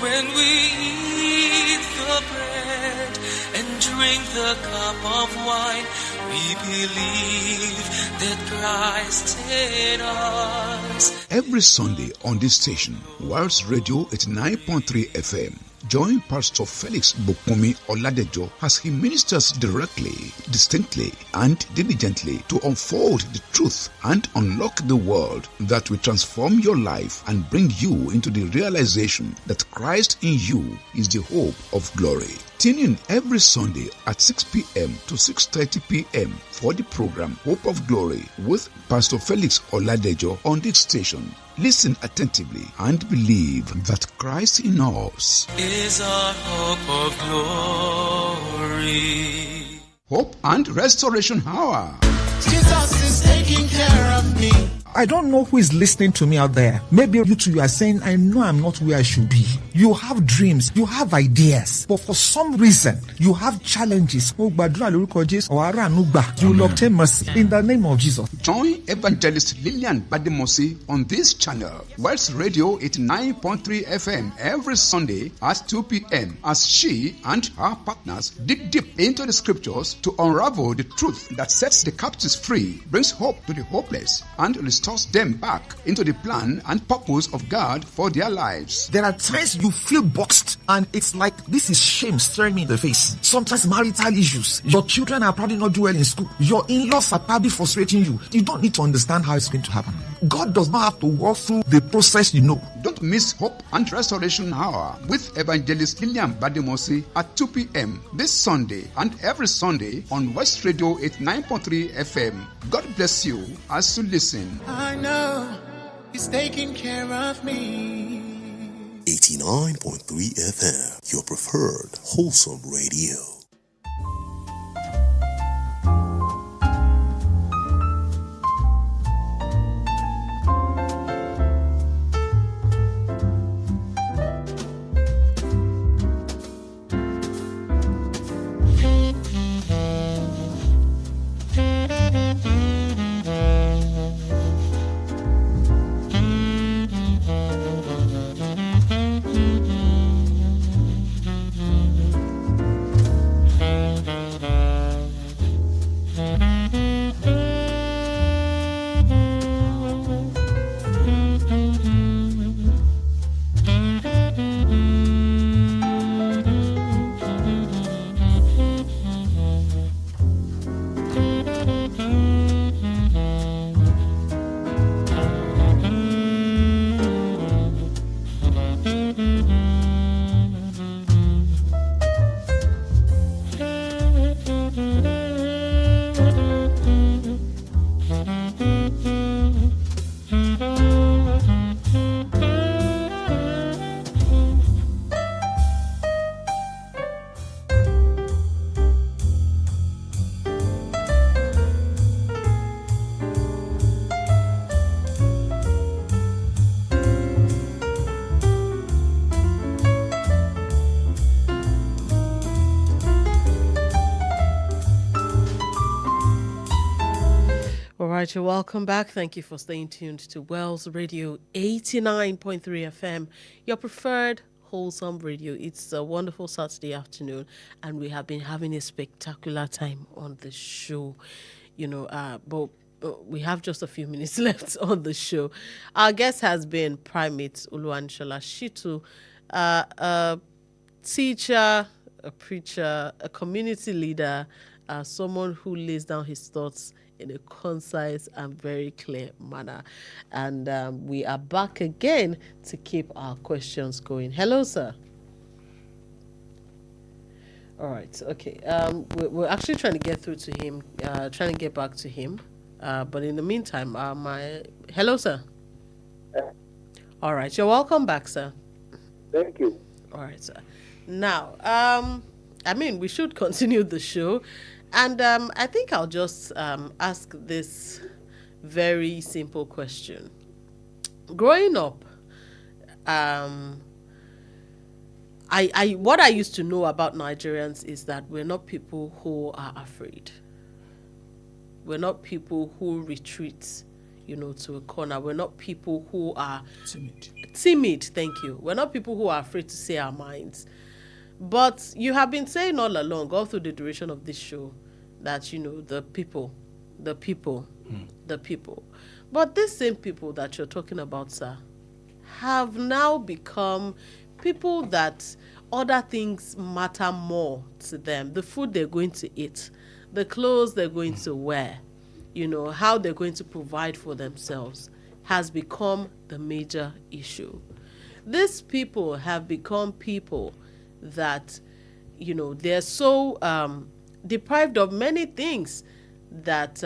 S7: When we eat the bread and drink the cup of wine, we believe that Christ in us.
S8: Every Sunday on this station, World's Radio 89.3 FM, join Pastor Felix Bukumi Oladejo as he ministers directly, distinctly, and diligently to unfold the truth and unlock the world that will transform your life and bring you into the realization that Christ in you is the hope of glory. Tune in every Sunday at 6 p.m. to 6:30 p.m. for the program Hope of Glory with Pastor Felix Oladejo on this station. Listen attentively and believe that Christ in us
S7: is our hope of glory.
S8: Hope and Restoration Hour.
S9: Jesus is taking care of me. I don't know who is listening to me out there. Maybe you two, you are saying, I know I'm not where I should be. You have dreams, you have ideas, but for some reason, you have challenges. You will obtain mercy in the name of Jesus.
S8: Join Evangelist Lillian Bademosi on this channel, World's Radio 89.3 FM, every Sunday at 2 p.m. as she and her partners dig deep into the scriptures to unravel the truth that sets the captives free, brings hope to the hopeless, and restores them back into the plan and purpose of God for their lives.
S9: There are times you feel boxed and it's like this is shame staring me in the face. Sometimes marital issues. Your children are probably not doing well in school. Your in-laws are probably frustrating you. You don't need to understand how it's going to happen. God does not have to walk through the process, you know.
S8: Don't miss Hope and Restoration Hour with Evangelist Lillian Bademosi at 2 p.m. this Sunday and every Sunday on West Radio 89.3 FM. God bless you as you listen.
S9: I know He's taking care of me.
S10: 89.3 FM, your preferred wholesome radio.
S2: All right, you're welcome back. Thank you for staying tuned to Wells Radio 89.3 FM, your preferred wholesome radio. It's a wonderful Saturday afternoon, and we have been having a spectacular time on the show. But we have just a few minutes left on the show. Our guest has been Primate Oluwanishola Shitu, a teacher, a preacher, a community leader, someone who lays down his thoughts in a concise and very clear manner. And we are back again to keep our questions going. Hello, sir. All right, okay. We're actually trying to get through to him, trying to get back to him. But in the meantime, hello, sir. All right, you're welcome back, sir.
S1: Thank you.
S2: All right, sir. Now, we should continue the show. And I think I'll just ask this very simple question. Growing up, what I used to know about Nigerians is that we're not people who are afraid. We're not people who retreat, to a corner. We're not people who are timid. Thank you. We're not people who are afraid to say our minds. But you have been saying all along, all through the duration of this show, that, the people. But these same people that you're talking about, sir, have now become people that other things matter more to them. The food they're going to eat, the clothes they're going to wear, how they're going to provide for themselves has become the major issue. These people have become people that, they're so deprived of many things that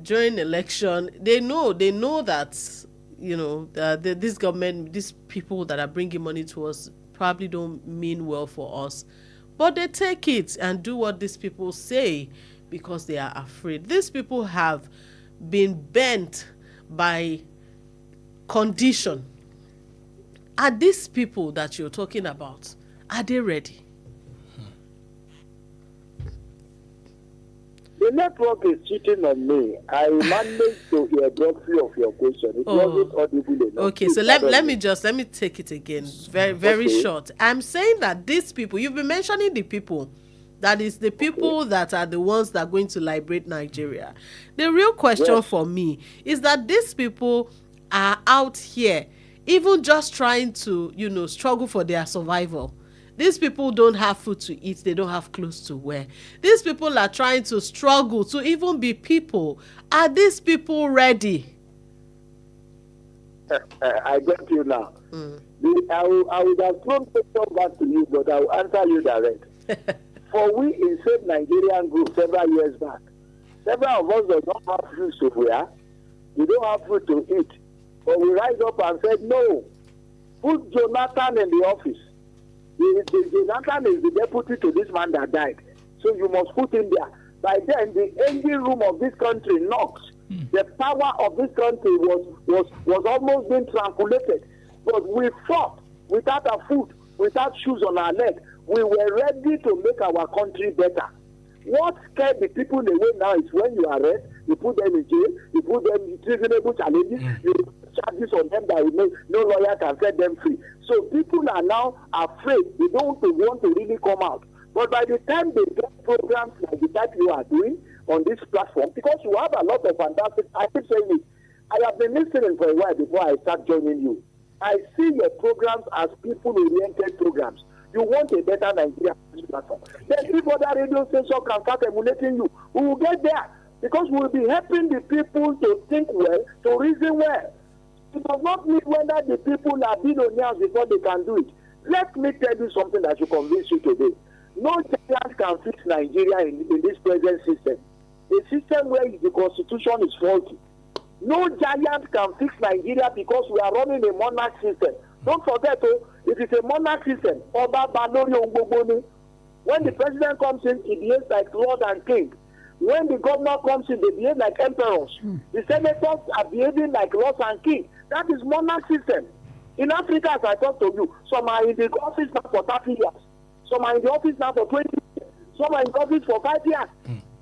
S2: during election, they know that, this government, these people that are bringing money to us probably don't mean well for us. But they take it and do what these people say because they are afraid. These people have been bent by condition. Are these people that you're talking about, are they ready?
S1: The network is cheating on me. I managed to hear briefly of your question. It wasn't audible enough.
S2: Okay, so let me take it again. Very short. I'm saying that these people, you've been mentioning the people. That is the people that are the ones that are going to liberate Nigeria. The real question for me is that these people are out here, even just trying to, struggle for their survival. These people don't have food to eat. They don't have clothes to wear. These people are trying to struggle to even be people. Are these people ready?
S1: I get you now. I would have thrown question back to you, but I will answer you direct. For we in Save Nigerian Group several years back, several of us do not have food to wear. We don't have food to eat. But we rise up and said, no, put Jonathan in the office. Jonathan is the deputy to this man that died. So you must put him there. By then, the engine room of this country knocks. The power of this country was almost being tranquilized. But we fought without our food, without shoes on our leg. We were ready to make our country better. What scared the people away now is when you arrest, you put them in jail, you put them in reasonable challenges, you charges on them that no lawyer can set them free. So people are now afraid. They don't want to really come out. But by the time they get programs like the type you are doing on this platform, because you have a lot of fantastic, I keep saying it, I have been listening for a while before I start joining you. I see your programs as people-oriented programs. You want a better Nigeria platform. Then if other radio stations can start emulating you, we will get there. Because we will be helping the people to think well, to reason well. It does not mean whether the people are billionaires before they can do it. Let me tell you something that should convince you today. No giant can fix Nigeria in this present system. A system where the constitution is faulty. No giant can fix Nigeria because we are running a monarch system. Don't forget, it is a monarch system. When the president comes in, he behaves like lord and king. When the governor comes in, they behave like emperors. The senators are behaving like lords and kings. That is monarch system. In Africa, as I talk to you, some are in the office now for 30 years. Some are in the office now for 20 years. Some are in the office for 5 years.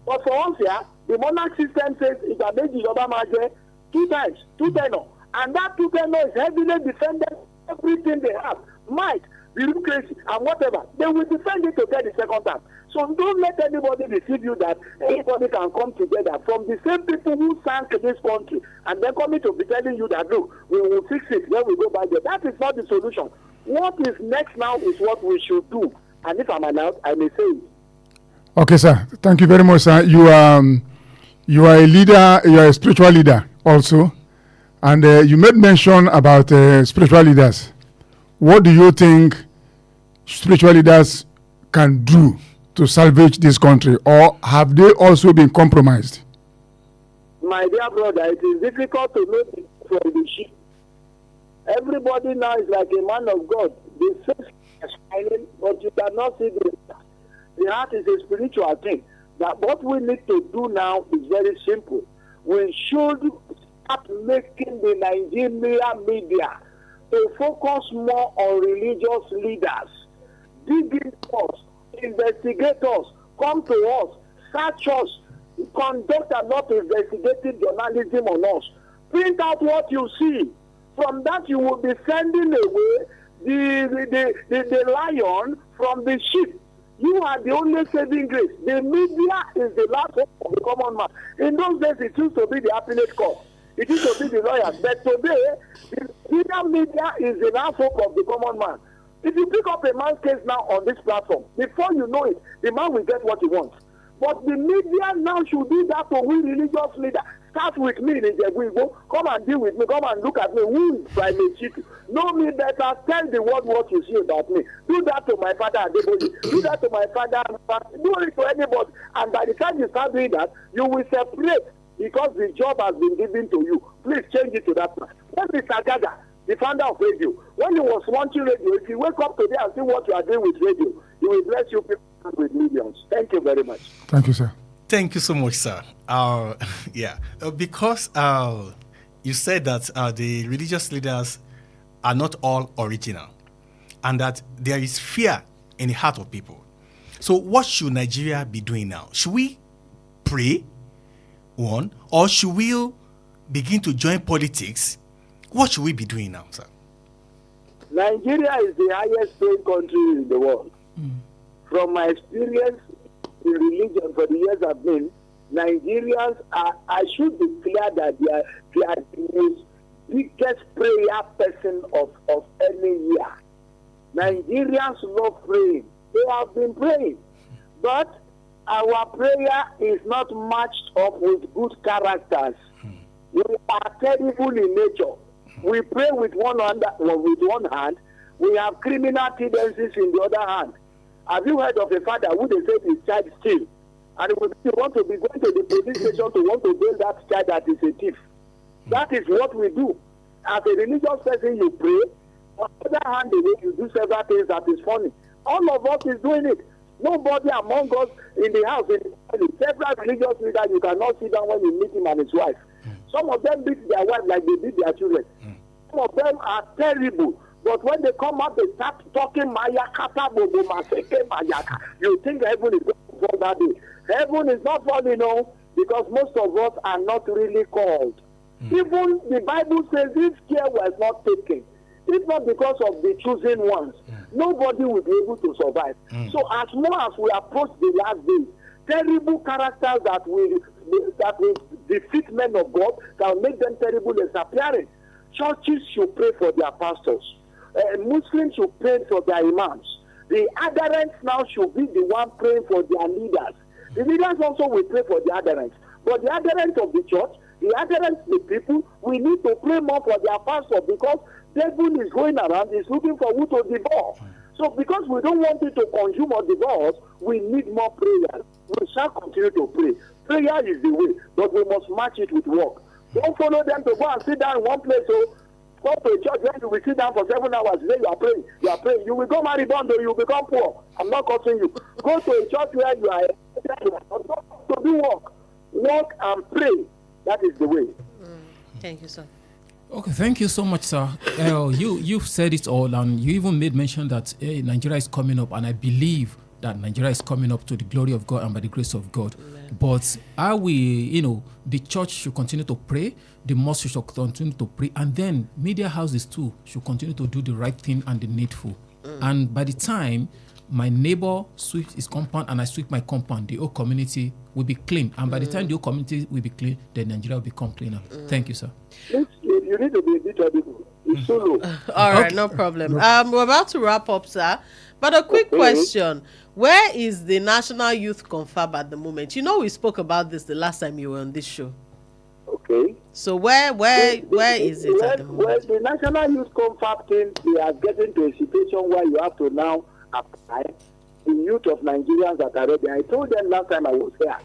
S1: But for us here, The monarch system says Igabeji Obamaje 2 times, 2 tenor. And that 2 tenor is heavily defended everything they have. Might, bureaucracy, and whatever. They will defend it to get the second time. So don't let anybody deceive you that anybody can come together from the same people who sank this country and then coming to be telling you that, look, we will fix it when we go back there. That is not the solution. What is next now is what we should do. And if I'm allowed, I may say it.
S3: Okay, sir. Thank you very much, sir. You are a leader, you are a spiritual leader also. And you made mention about spiritual leaders. What do you think spiritual leaders can do to salvage this country, or have they also been compromised?
S1: My dear brother, it is difficult to know from the sheep. Everybody now is like a man of God. The face is smiling, but you cannot see the heart. The heart is a spiritual thing. That what we need to do now is very simple. We should start making the Nigerian media to focus more on religious leaders. Dig into us, investigate us, come to us, search us, conduct a lot of investigative journalism on us. Print out what you see. From that, you will be sending away the lion from the sheep. You are the only saving grace. The media is the last hope of the common man. In those days, it used to be the appellate court. It used to be the lawyers. But today, the media is the last hope of the common man. If you pick up a man's case now on this platform, before you know it, the man will get what he wants. But the media now should do that to we religious leaders. Start with me in Ijebu. Come and deal with me. Come and look at me. Who is Primate Chiku? Know me better. Tell the world what you see about me. Do that to my father Adeboye. Do that to my father. Do it to anybody. And by the time you start doing that, you will separate because the job has been given to you. Please change it to that man. When Mr. Gaga, the founder of radio, when he was launching radio, if you wake up today and see what you are doing with radio, he will bless you people with millions. Thank you very much.
S3: Thank you, sir.
S4: Thank you so much, sir. Because you said that the religious leaders are not all original and that there is fear in the heart of people. So what should Nigeria be doing now? Should we pray, one, or should we begin to join politics? What should we be doing now, sir?
S1: Nigeria is the highest paid country in the world. From my experience in religion for the years I've been, Nigerians are, I should declare that they are the most biggest prayer person of any year. Nigerians love praying. They have been praying. But our prayer is not matched up with good characters. We are terrible in nature. We pray with one hand. We have criminal tendencies in the other hand. Have you heard of a father who they say his child steal? And he want to be going to the police station to want to bail that child that is a thief. That is what we do. As a religious person, you pray. On the other hand, you do several things that is funny. All of us is doing it. Nobody among us in the house, several religious leaders, you cannot sit down when you meet him and his wife. Some of them beat their wife like they beat their children. Some of them are terrible. But when they come out, they start talking Mayakata Bobo Maseke Mayaka. You think heaven is going to fall that day. Heaven is not falling, no, because most of us are not really called. Even the Bible says if care was not taken, if not because of the chosen ones, nobody will be able to survive. So as more as we approach the last days, terrible characters that will defeat men of God, that will make them terrible is appearing. Churches should pray for their pastors. Muslims should pray for their imams. The adherents now should be the one praying for their leaders. The leaders also will pray for the adherents. But the adherents of the church, the adherents of the people, we need to pray more for their pastor because devil is going around, is looking for who to devour. So because we don't want it to consume or devour us, we need more prayer. We shall continue to pray. Prayer is the way, but we must match it with work. Don't follow them to go and sit down in one place. So go to a church where you will sit down for 7 hours. Then you are praying. You will go marry bond or you will become poor. I'm not cursing you. Go to a church where you are to do work. Work and pray. That is the way.
S2: Thank you, sir.
S5: Okay, thank you so much, sir. You've said it all, and you even made mention that Nigeria is coming up, and I believe that Nigeria is coming up to the glory of God and by the grace of God. Amen. But are we, the church should continue to pray, the mosque should continue to pray, and then media houses too should continue to do the right thing and the needful. And by the time my neighbor sweeps his compound and I sweep my compound, the whole community will be clean. And by the time the whole community will be clean, then Nigeria will become cleaner. Thank you, sir.
S1: You need to be a bit audible. It's so low.
S2: All right, no problem. We're about to wrap up, sir. But a quick question. Where is the National Youth Confab at the moment? We spoke about this the last time you were on this show.
S1: Okay.
S2: So where is it at the moment?
S1: Well, the National Youth Confab thing, we are getting to a situation where you have to now apply the youth of Nigerians that are ready. I told them last time I was here,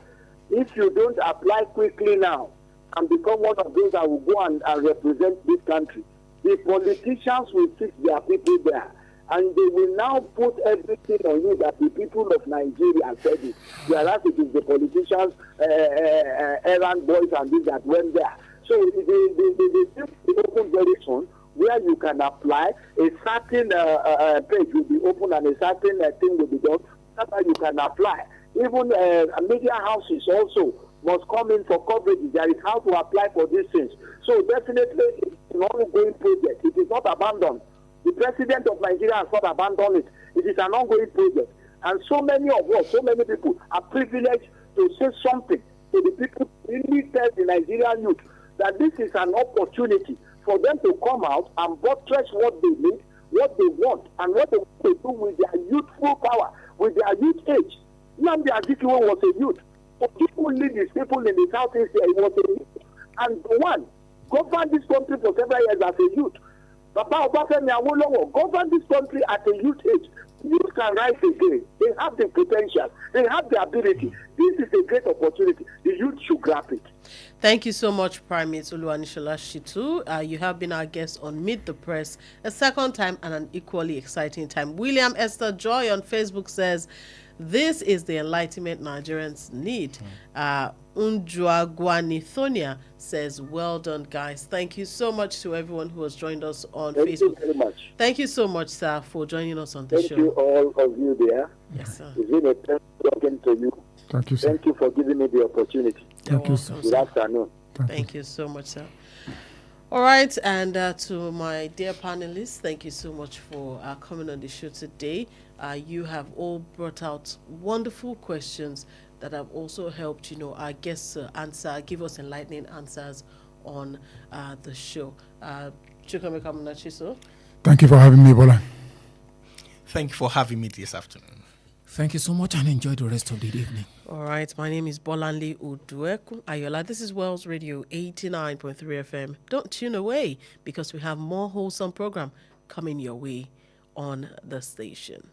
S1: if you don't apply quickly now and become one of those that will go and represent this country, the politicians will fix their people there. And they will now put everything on you that the people of Nigeria said it. Whereas it is the politicians, errand boys and this that went there. So they open very soon where you can apply. A certain page will be open and a certain thing will be done. That's how you can apply. Even media houses also must come in for coverage. There is how to apply for these things. So definitely it's an ongoing project. It is not abandoned. The president of Nigeria has not abandoned it. It is an ongoing project. And so many of us, so many people are privileged to say something to the people who really tell the Nigerian youth that this is an opportunity for them to come out and buttress what they need, what they want, and what they want to do with their youthful power, with their youth age. Nnamdi Azikiwe was a youth. So people lead these people in the Southeast here, he was a youth. And the one governed this country for several years as a youth. Papa Obafemi Awolowo governed this country at a youth age. Youth can rise again. They have the potential. They have the ability. This is a great opportunity. The youth should grab it.
S2: Thank you so much, Primate Oluwanishola Shitu. You have been our guest on Meet the Press a second time and an equally exciting time. William Esther Joy on Facebook says, this is the enlightenment Nigerians need. Unjuagwanithonia says, well done, guys. Thank you so much to everyone who has joined us on Facebook.
S1: Thank you very much.
S2: Thank you so much, sir, for joining us on the show.
S1: Thank you, all of you there.
S2: Yes, sir.
S1: It's been a pleasure talking to you.
S3: Thank you, sir.
S1: Thank you for giving me the opportunity.
S3: Thank you, sir.
S1: Good afternoon.
S2: Thank you so much, sir. All right, and to my dear panelists, thank you so much for coming on the show today. You have all brought out wonderful questions that have also helped, our guests give us enlightening answers on the show. Chukwemeka Munachiso.
S3: Thank you for having me, Bola.
S4: Thank you for having me this afternoon.
S5: Thank you so much and enjoy the rest of the evening.
S2: All right, my name is BOLANLE ODUEKUN Ayola. This is Wells Radio 89.3 FM. Don't tune away because we have more wholesome program coming your way on the station.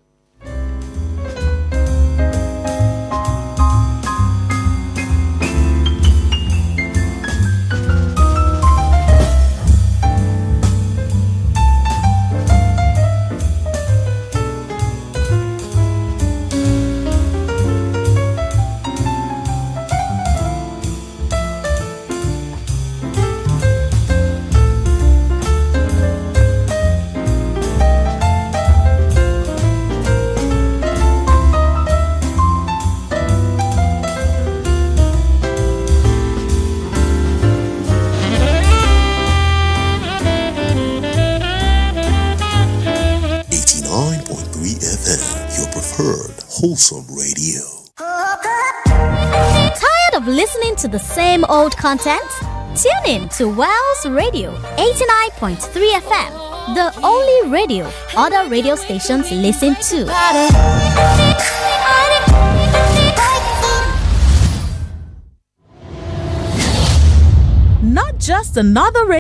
S10: Wholesome Radio.
S11: Tired of listening to the same old content? Tune in to Wells Radio 89.3 FM, the only radio other radio stations listen to.
S12: Not just another radio